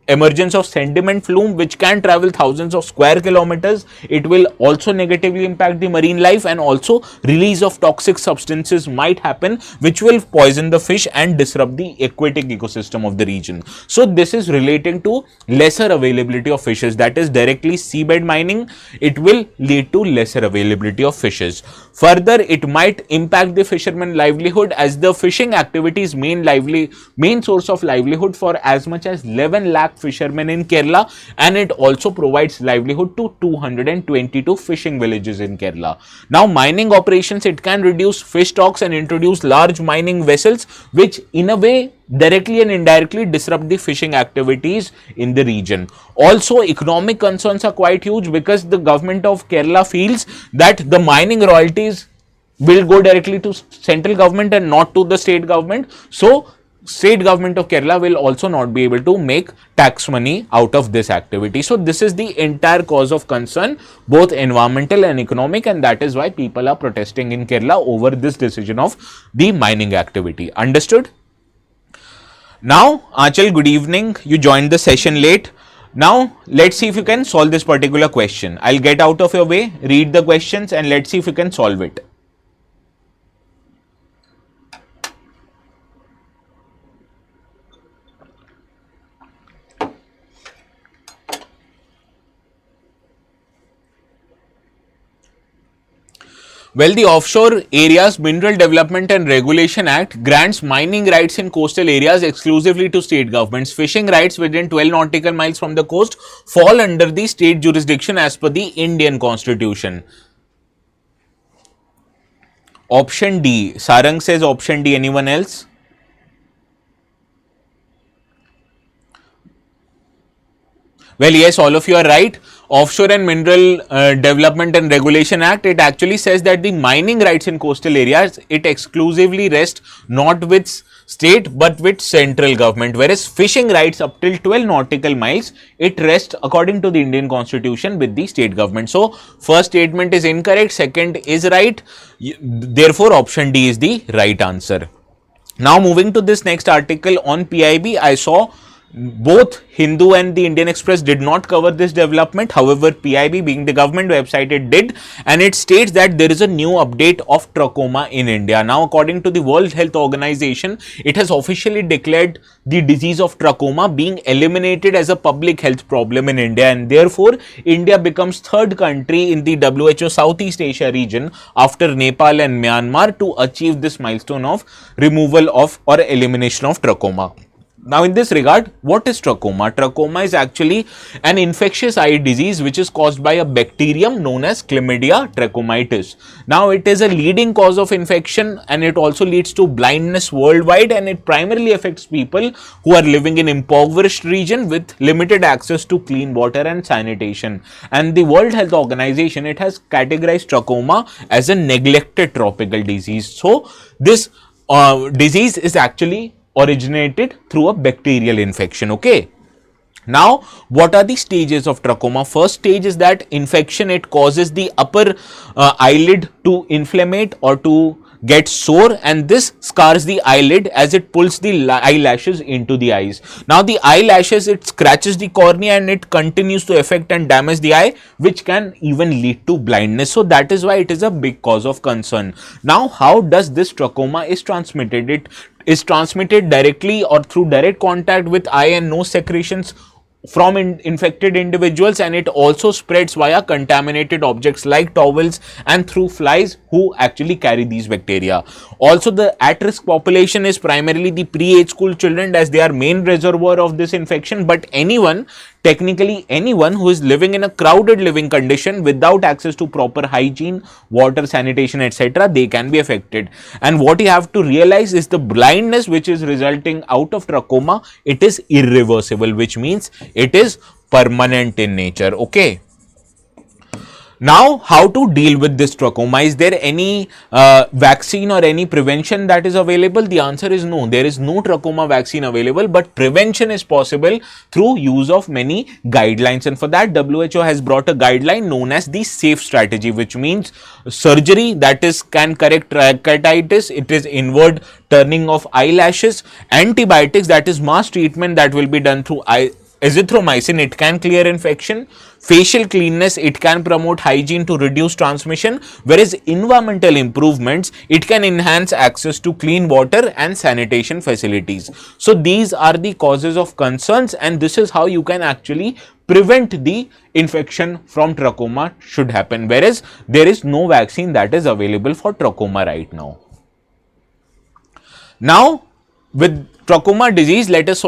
emergence of sediment flume, which can travel thousands of square kilometers. It will also negatively impact the marine life, and also release of toxic substances might happen, which will poison the fish and disrupt the aquatic ecosystem of the region. So this is relating to lesser availability of fishes, that is directly seabed mining. It will lead to lesser availability of fishes. Further, it might impact the fisherman livelihood, as the fishing activity is main source of livelihood for as much as 11 lakh lakh fishermen in Kerala, and it also provides livelihood to 222 fishing villages in Kerala. Now, mining operations, it can reduce fish stocks and introduce large mining vessels, which in a way directly and indirectly disrupt the fishing activities in the region. Also, economic concerns are quite huge because the government of Kerala feels that the mining royalties will go directly to central government and not to the state government. So, state government of Kerala will also not be able to make tax money out of this activity. So, this is the entire cause of concern, both environmental and economic, and that is why people are protesting in Kerala over this decision of the mining activity. Understood? Now, Achal, good evening. You joined the session late. Now, let's see if you can solve this particular question. I'll get out of your way, read the questions, and let's see if you can solve it. Well, the Offshore Areas Mineral Development and Regulation Act grants mining rights in coastal areas exclusively to state governments. Fishing rights within 12 nautical miles from the coast fall under the state jurisdiction as per the Indian Constitution. Option D. Sarang says option D. Anyone else? Well, yes, all of you are right. Offshore and Mineral Development and Regulation Act, it actually says that the mining rights in coastal areas, it exclusively rests not with state but with central government, whereas fishing rights up till 12 nautical miles, it rests according to the Indian Constitution with the state government. So, first statement is incorrect, second is right, therefore option D is the right answer. Now, moving to this next article on PIB, I saw both Hindu and the Indian Express did not cover this development. However, PIB being the government website, it did, and it states that there is a new update of trachoma in India. Now, according to the World Health Organization, it has officially declared the disease of trachoma being eliminated as a public health problem in India, and therefore, India becomes third country in the WHO Southeast Asia region after Nepal and Myanmar to achieve this milestone of removal of or elimination of trachoma. Now, in this regard, what is trachoma? Trachoma is actually an infectious eye disease which is caused by a bacterium known as Chlamydia trachomatis. Now, it is a leading cause of infection and it also leads to blindness worldwide, and it primarily affects people who are living in impoverished region with limited access to clean water and sanitation. And the World Health Organization, it has categorized trachoma as a neglected tropical disease. So, this disease is actually originated through a bacterial infection. Okay. Now, what are the stages of trachoma? First stage is that infection, it causes the upper eyelid to inflammate or to get sore, and this scars the eyelid as it pulls the eyelashes into the eyes. Now, the eyelashes, it scratches the cornea and it continues to affect and damage the eye, which can even lead to blindness. So, that is why it is a big cause of concern. Now, how does this trachoma is transmitted? It is transmitted directly or through direct contact with eye and nose secretions from infected individuals, and it also spreads via contaminated objects like towels and through flies who actually carry these bacteria. Also, the at-risk population is primarily the pre-age school children, as they are main reservoir of this infection, but technically anyone who is living in a crowded living condition without access to proper hygiene, water, sanitation, etc., they can be affected. And what you have to realize is the blindness which is resulting out of trachoma, it is irreversible, which means it is permanent in nature. Okay. Now, how to deal with this trachoma? Is there any vaccine or any prevention that is available? The answer is no. There is no trachoma vaccine available, but prevention is possible through use of many guidelines. And for that, WHO has brought a guideline known as the SAFE strategy, which means surgery that is can correct keratitis, it is inward turning of eyelashes, antibiotics, that is mass treatment that will be done through azithromycin, it can clear infection. Facial cleanness, it can promote hygiene to reduce transmission, whereas environmental improvements, it can enhance access to clean water and sanitation facilities. So, these are the causes of concerns, and this is how you can actually prevent the infection from trachoma should happen, whereas there is no vaccine that is available for trachoma right now. Now, with trachoma disease, let us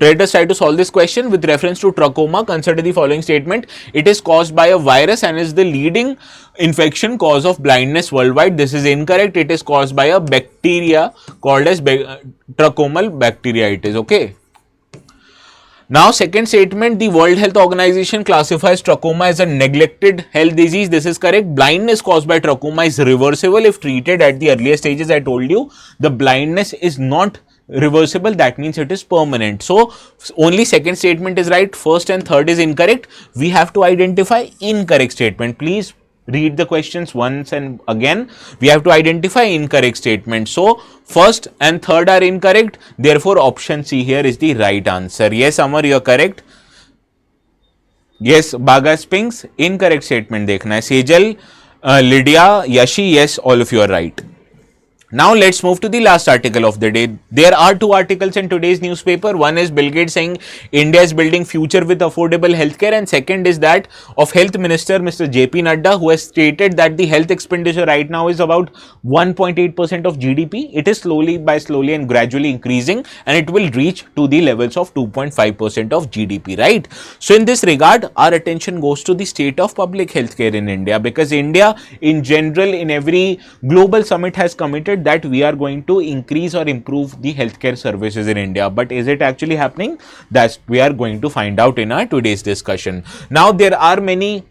let us try to solve this question with reference to trachoma. Consider the following statement. It is caused by a virus and is the leading infection cause of blindness worldwide. This is incorrect. It is caused by a bacteria called as trachomal bacteriitis. Okay. Now, second statement, the World Health Organization classifies trachoma as a neglected health disease. This is correct. Blindness caused by trachoma is reversible if treated at the earlier stages. I told you the blindness is not reversible, that means it is permanent. So, only second statement is right, first and third is incorrect. We have to identify incorrect statement. Please read the questions once and again. We have to identify incorrect statement. So, first and third are incorrect. Therefore, option C here is the right answer. Yes, Amar, you are correct. Yes, Baga Spinks, incorrect statement dekhna hai. Sejal, Lydia, Yashi, yes, all of you are right. Now let's move to the last article of the day. There are two articles in today's newspaper. One is Bill Gates saying India is building future with affordable healthcare, and second is that of Health Minister Mr. JP Nadda, who has stated that the health expenditure right now is about 1.8% of GDP. It is slowly and gradually increasing, and it will reach to the levels of 2.5% of GDP, right? So in this regard, our attention goes to the state of public healthcare in India, because India in general in every global summit has committed that we are going to increase or improve the healthcare services in India. But is it actually happening? That's we are going to find out in our today's discussion. Now, there are many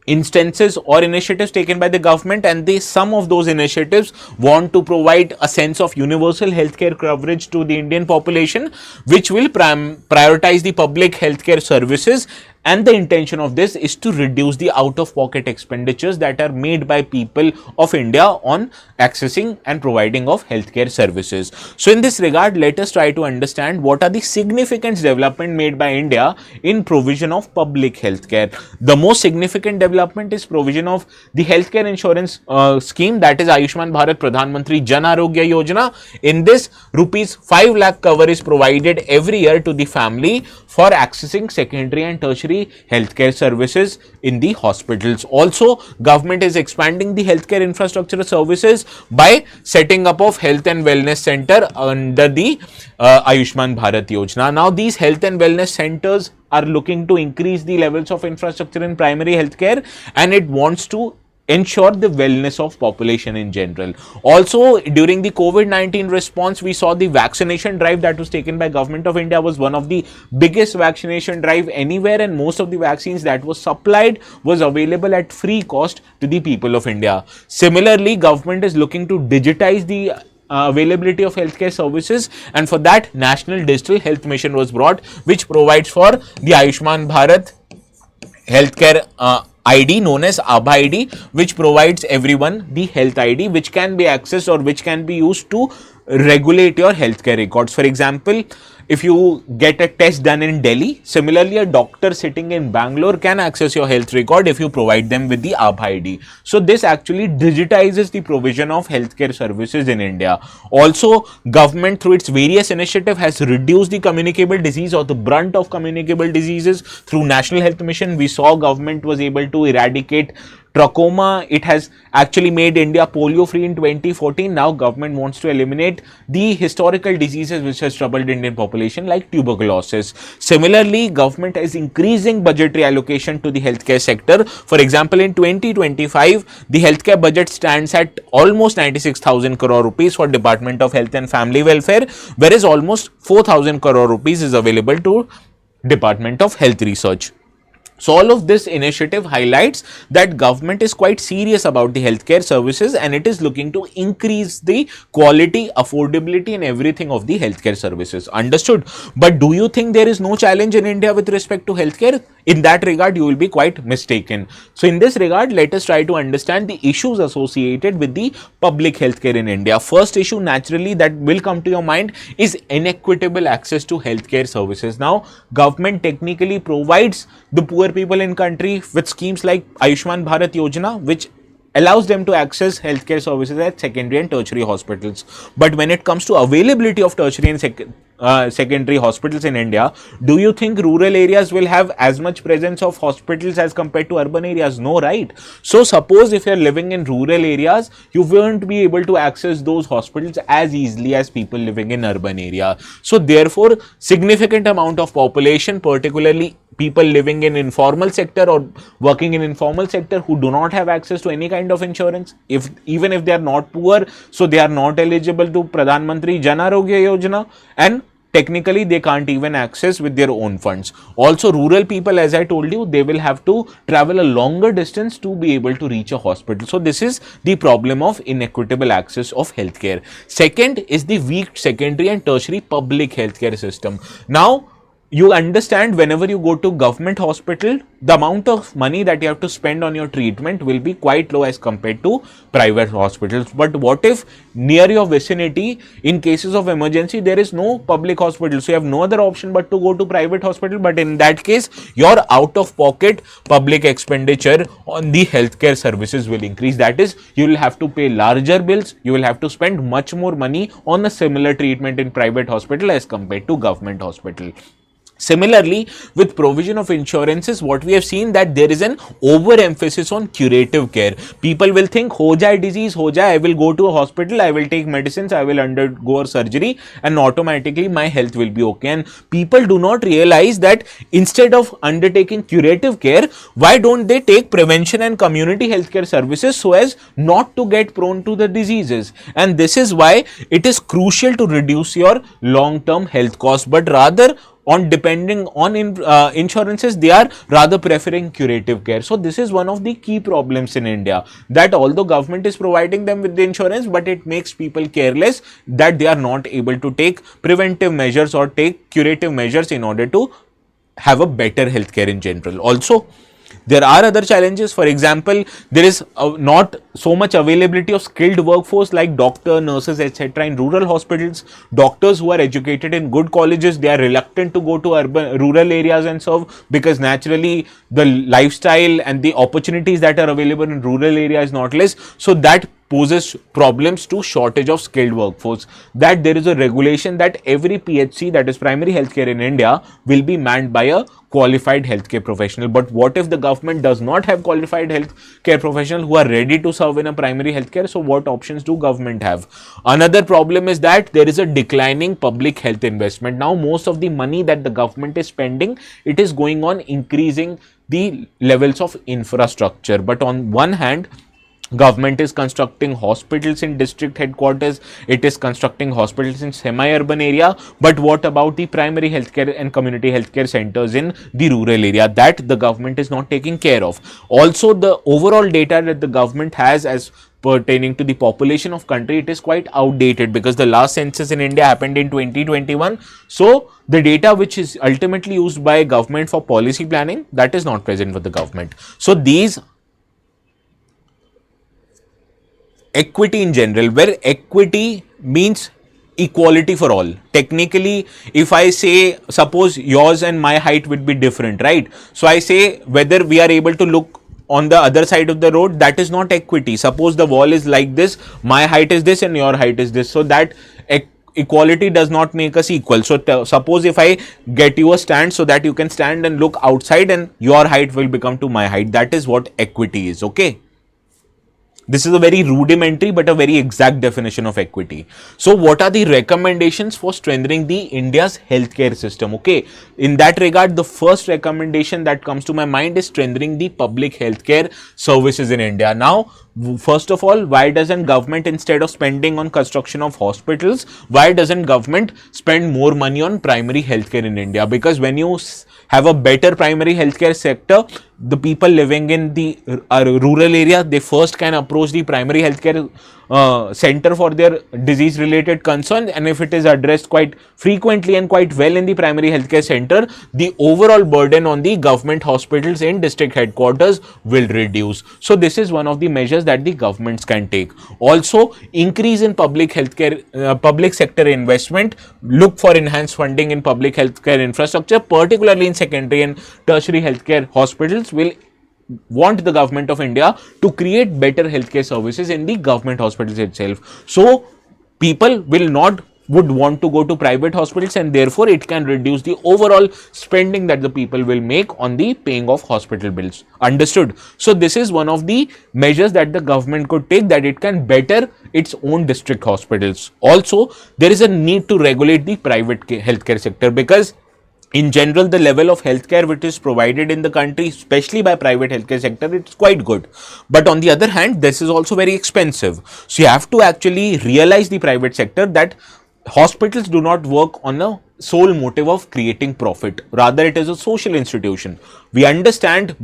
instances or initiatives taken by the government, and some of those initiatives want to provide a sense of universal healthcare coverage to the Indian population, which will prioritize the public healthcare services. And the intention of this is to reduce the out-of-pocket expenditures that are made by people of India on accessing and providing of healthcare services. So in this regard, let us try to understand what are the significant development made by India in provision of public healthcare. The most significant development is provision of the healthcare insurance scheme, that is Ayushman Bharat Pradhan Mantri Jan Arogya Yojana. In this, rupees 5 lakh cover is provided every year to the family for accessing secondary and tertiary healthcare services in the hospitals. Also, government is expanding the healthcare infrastructure services by setting up of health and wellness center under the Ayushman Bharat Yojana. Now, these health and wellness centers are looking to increase the levels of infrastructure in primary healthcare, and it wants to ensure the wellness of population in general. Also, during the COVID-19 response, we saw the vaccination drive that was taken by Government of India was one of the biggest vaccination drive anywhere, and most of the vaccines that was supplied was available at free cost to the people of India. Similarly, government is looking to digitize the availability of healthcare services, and for that National Digital Health Mission was brought, which provides for the Ayushman Bharat healthcare ID known as ABHA ID, which provides everyone the health ID, which can be accessed or which can be used to regulate your healthcare records. For example, if you get a test done in Delhi, similarly a doctor sitting in Bangalore can access your health record if you provide them with the ABHA ID. So this actually digitizes the provision of healthcare services in India. Also, government through its various initiatives has reduced the communicable disease or the brunt of communicable diseases through National Health Mission. We saw government was able to eradicate trachoma. It has actually made India polio free in 2014. Now government wants to eliminate the historical diseases which has troubled Indian population like tuberculosis. Similarly, government is increasing budgetary allocation to the healthcare sector. For example, in 2025, the healthcare budget stands at almost 96,000 crore rupees for Department of Health and Family Welfare, whereas almost 4,000 crore rupees is available to Department of Health Research. So all of this initiative highlights that government is quite serious about the healthcare services, and it is looking to increase the quality, affordability and everything of the healthcare services. Understood? But do you think there is no challenge in India with respect to healthcare? In that regard, you will be quite mistaken. So in this regard, let us try to understand the issues associated with the public healthcare in India. First issue naturally that will come to your mind is inequitable access to healthcare services. Now, government technically provides the poor people in country with schemes like Ayushman Bharat Yojana, which allows them to access healthcare services at secondary and tertiary hospitals. But when it comes to availability of tertiary and secondary hospitals in India, do you think rural areas will have as much presence of hospitals as compared to urban areas? No, right? So suppose if you're living in rural areas, you won't be able to access those hospitals as easily as people living in urban area. So therefore, significant amount of population, particularly people living in informal sector or working in informal sector who do not have access to any kind of insurance, if even if they are not poor, so they are not eligible to Pradhan Mantri Jan Arogya Yojana, and technically they can't even access with their own funds. Also, rural people, as I told you, they will have to travel a longer distance to be able to reach a hospital. So this is the problem of inequitable access of healthcare. Second is the weak secondary and tertiary public healthcare system. Now, you understand, whenever you go to government hospital, the amount of money that you have to spend on your treatment will be quite low as compared to private hospitals. But what if near your vicinity, in cases of emergency, there is no public hospital, so you have no other option but to go to private hospital? But in that case, your out of pocket public expenditure on the healthcare services will increase. That is, you will have to pay larger bills, you will have to spend much more money on a similar treatment in private hospital as compared to government hospital. Similarly, with provision of insurances, what we have seen that there is an overemphasis on curative care. People will think, ho jaye disease, ho jaye, I will go to a hospital, I will take medicines, I will undergo a surgery, and automatically my health will be okay. And people do not realize that instead of undertaking curative care, why don't they take prevention and community healthcare services so as not to get prone to the diseases? And this is why it is crucial to reduce your long-term health costs, but rather on depending on insurances, they are rather preferring curative care. So this is one of the key problems in India, that although government is providing them with the insurance, but it makes people careless, that they are not able to take preventive measures or take curative measures in order to have a better healthcare in general. Also, there are other challenges. For example, there is not so much availability of skilled workforce like doctor, nurses, etc. in rural hospitals. Doctors who are educated in good colleges, they are reluctant to go to rural areas and serve, because naturally the lifestyle and the opportunities that are available in rural area is not less. So that poses problems to shortage of skilled workforce. That there is a regulation that every PHC, that is primary healthcare in India, will be manned by a qualified healthcare professional. But what if the government does not have qualified healthcare professionals who are ready to serve in a primary healthcare? So what options do government have? Another problem is that there is a declining public health investment. Now most of the money that the government is spending, it is going on increasing the levels of infrastructure. But on one hand, government is constructing hospitals in district headquarters, it is constructing hospitals in semi-urban area, but what about the primary healthcare and community healthcare centers in the rural area? That the government is not taking care of. Also, the overall data that the government has as pertaining to the population of country, it is quite outdated, because the last census in India happened in 2021. So the data which is ultimately used by government for policy planning, that is not present for the government. So these equity in general, where equity means equality for all. Technically, if I say, suppose yours and my height would be different, right? So I say whether we are able to look on the other side of the road, that is not equity. Suppose the wall is like this, my height is this and your height is this. So that equality does not make us equal. So suppose if I get you a stand so that you can stand and look outside, and your height will become to my height. That is what equity is, okay? This is a very rudimentary but a very exact definition of equity. So what are the recommendations for strengthening the India's healthcare system? Okay, in that regard, the first recommendation that comes to my mind is strengthening the public healthcare services in India. Now, first of all, why doesn't government, instead of spending on construction of hospitals, why doesn't government spend more money on primary healthcare in India? Because when you have a better primary healthcare sector, the people living in the rural area, they first can approach the primary healthcare center for their disease related concerns, and if it is addressed quite frequently and quite well in the primary healthcare center, the overall burden on the government hospitals in district headquarters will reduce. So this is one of the measures that the governments can take. Also, increase in public healthcare, public sector investment. Look for enhanced funding in public healthcare infrastructure, particularly in secondary and tertiary healthcare hospitals. Will want the government of India to create better healthcare services in the government hospitals itself. So people will not would want to go to private hospitals, and therefore it can reduce the overall spending that the people will make on the paying of hospital bills. Understood? So this is one of the measures that the government could take, that it can better its own district hospitals. Also, there is a need to regulate the private healthcare sector, because in general, the level of healthcare which is provided in the country, especially by private healthcare sector, it's quite good. But on the other hand, this is also very expensive. So you have to actually realize the private sector that hospitals do not work on a sole motive of creating profit. Rather, it is a social institution. We understand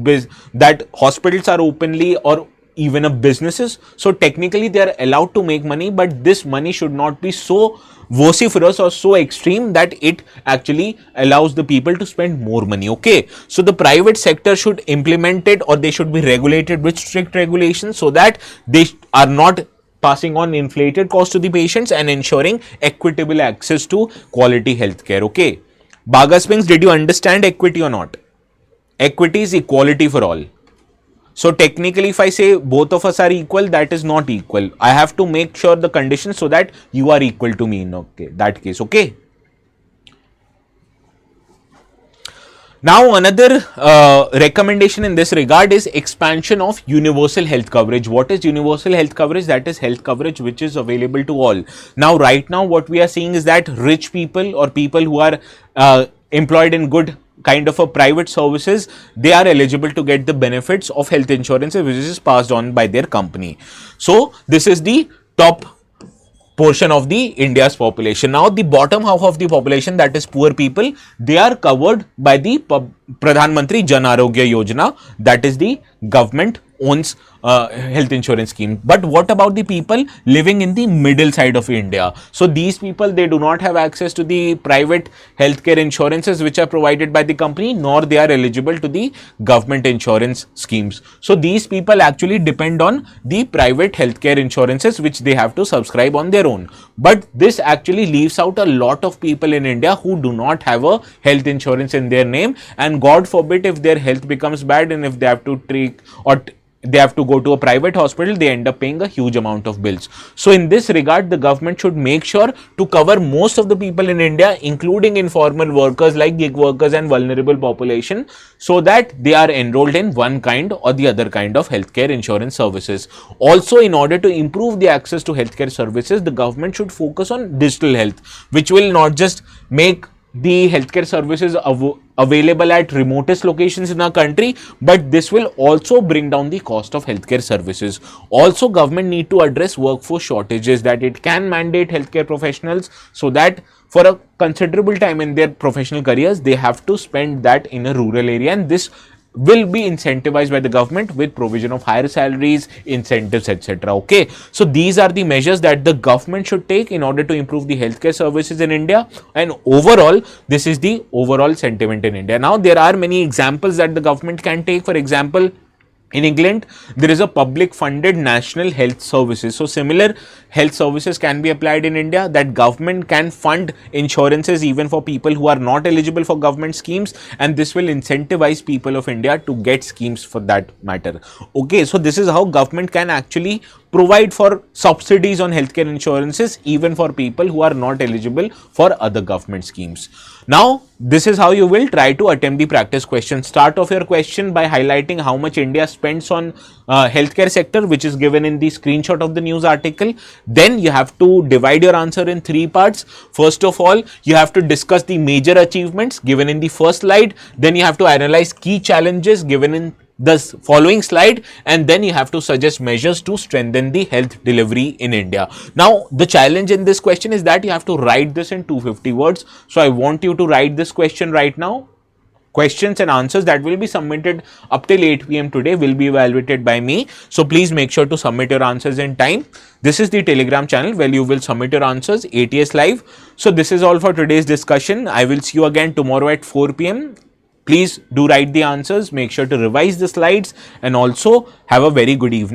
that hospitals are openly or even a businesses, so technically they are allowed to make money, but this money should not be so vociferous or so extreme that it actually allows the people to spend more money. Okay, so the private sector should implement it, or they should be regulated with strict regulations, so that they are not passing on inflated cost to the patients and ensuring equitable access to quality healthcare. Okay, Bagaswings, did you understand equity or not? Equity is equality for all. So technically, if I say both of us are equal, that is not equal. I have to make sure the conditions so that you are equal to me in that case. Okay. Now, another recommendation in this regard is expansion of universal health coverage. What is universal health coverage? That is health coverage which is available to all. Now, right now, what we are seeing is that rich people or people who are employed in good kind of a private services, they are eligible to get the benefits of health insurance which is passed on by their company. So this is the top portion of the India's population. Now the bottom half of the population, that is poor people, they are covered by the Pradhan Mantri Jan Arogya Yojana, that is the government owns health insurance scheme. But what about the people living in the middle side of India? So these people, they do not have access to the private healthcare insurances which are provided by the company, nor they are eligible to the government insurance schemes. So these people actually depend on the private healthcare insurances which they have to subscribe on their own. But this actually leaves out a lot of people in India who do not have a health insurance in their name, and God forbid if their health becomes bad and if they have to treat or they have to go to a private hospital, they end up paying a huge amount of bills. So in this regard, the government should make sure to cover most of the people in India, including informal workers like gig workers and vulnerable population, so that they are enrolled in one kind or the other kind of healthcare insurance services. Also, in order to improve the access to healthcare services, the government should focus on digital health, which will not just make the healthcare services available at remotest locations in our country, but this will also bring down the cost of healthcare services. Also, government need to address workforce shortages, that it can mandate healthcare professionals so that for a considerable time in their professional careers, they have to spend that in a rural area, and this will be incentivized by the government with provision of higher salaries, incentives, etc. Okay, so these are the measures that the government should take in order to improve the healthcare services in India, and overall this is the overall sentiment in India. Now there are many examples that the government can take. For example, in England, there is a public funded national health services. So similar health services can be applied in India, that government can fund insurances even for people who are not eligible for government schemes, and this will incentivize people of India to get schemes for that matter. Okay, so this is how government can actually provide for subsidies on healthcare insurances even for people who are not eligible for other government schemes. Now, this is how you will try to attempt the practice question. Start off your question by highlighting how much India spends on healthcare sector, which is given in the screenshot of the news article. Then you have to divide your answer in 3 parts. First of all, you have to discuss the major achievements given in the first slide. Then you have to analyze key challenges given in the following slide, and then you have to suggest measures to strengthen the health delivery in India. Now, the challenge in this question is that you have to write this in 250 words. So I want you to write this question right now. Questions and answers that will be submitted up till 8 p.m. today will be evaluated by me. So please make sure to submit your answers in time. This is the Telegram channel where you will submit your answers, ATS live. So this is all for today's discussion. I will see you again tomorrow at 4 p.m. Please do write the answers, make sure to revise the slides, and also have a very good evening.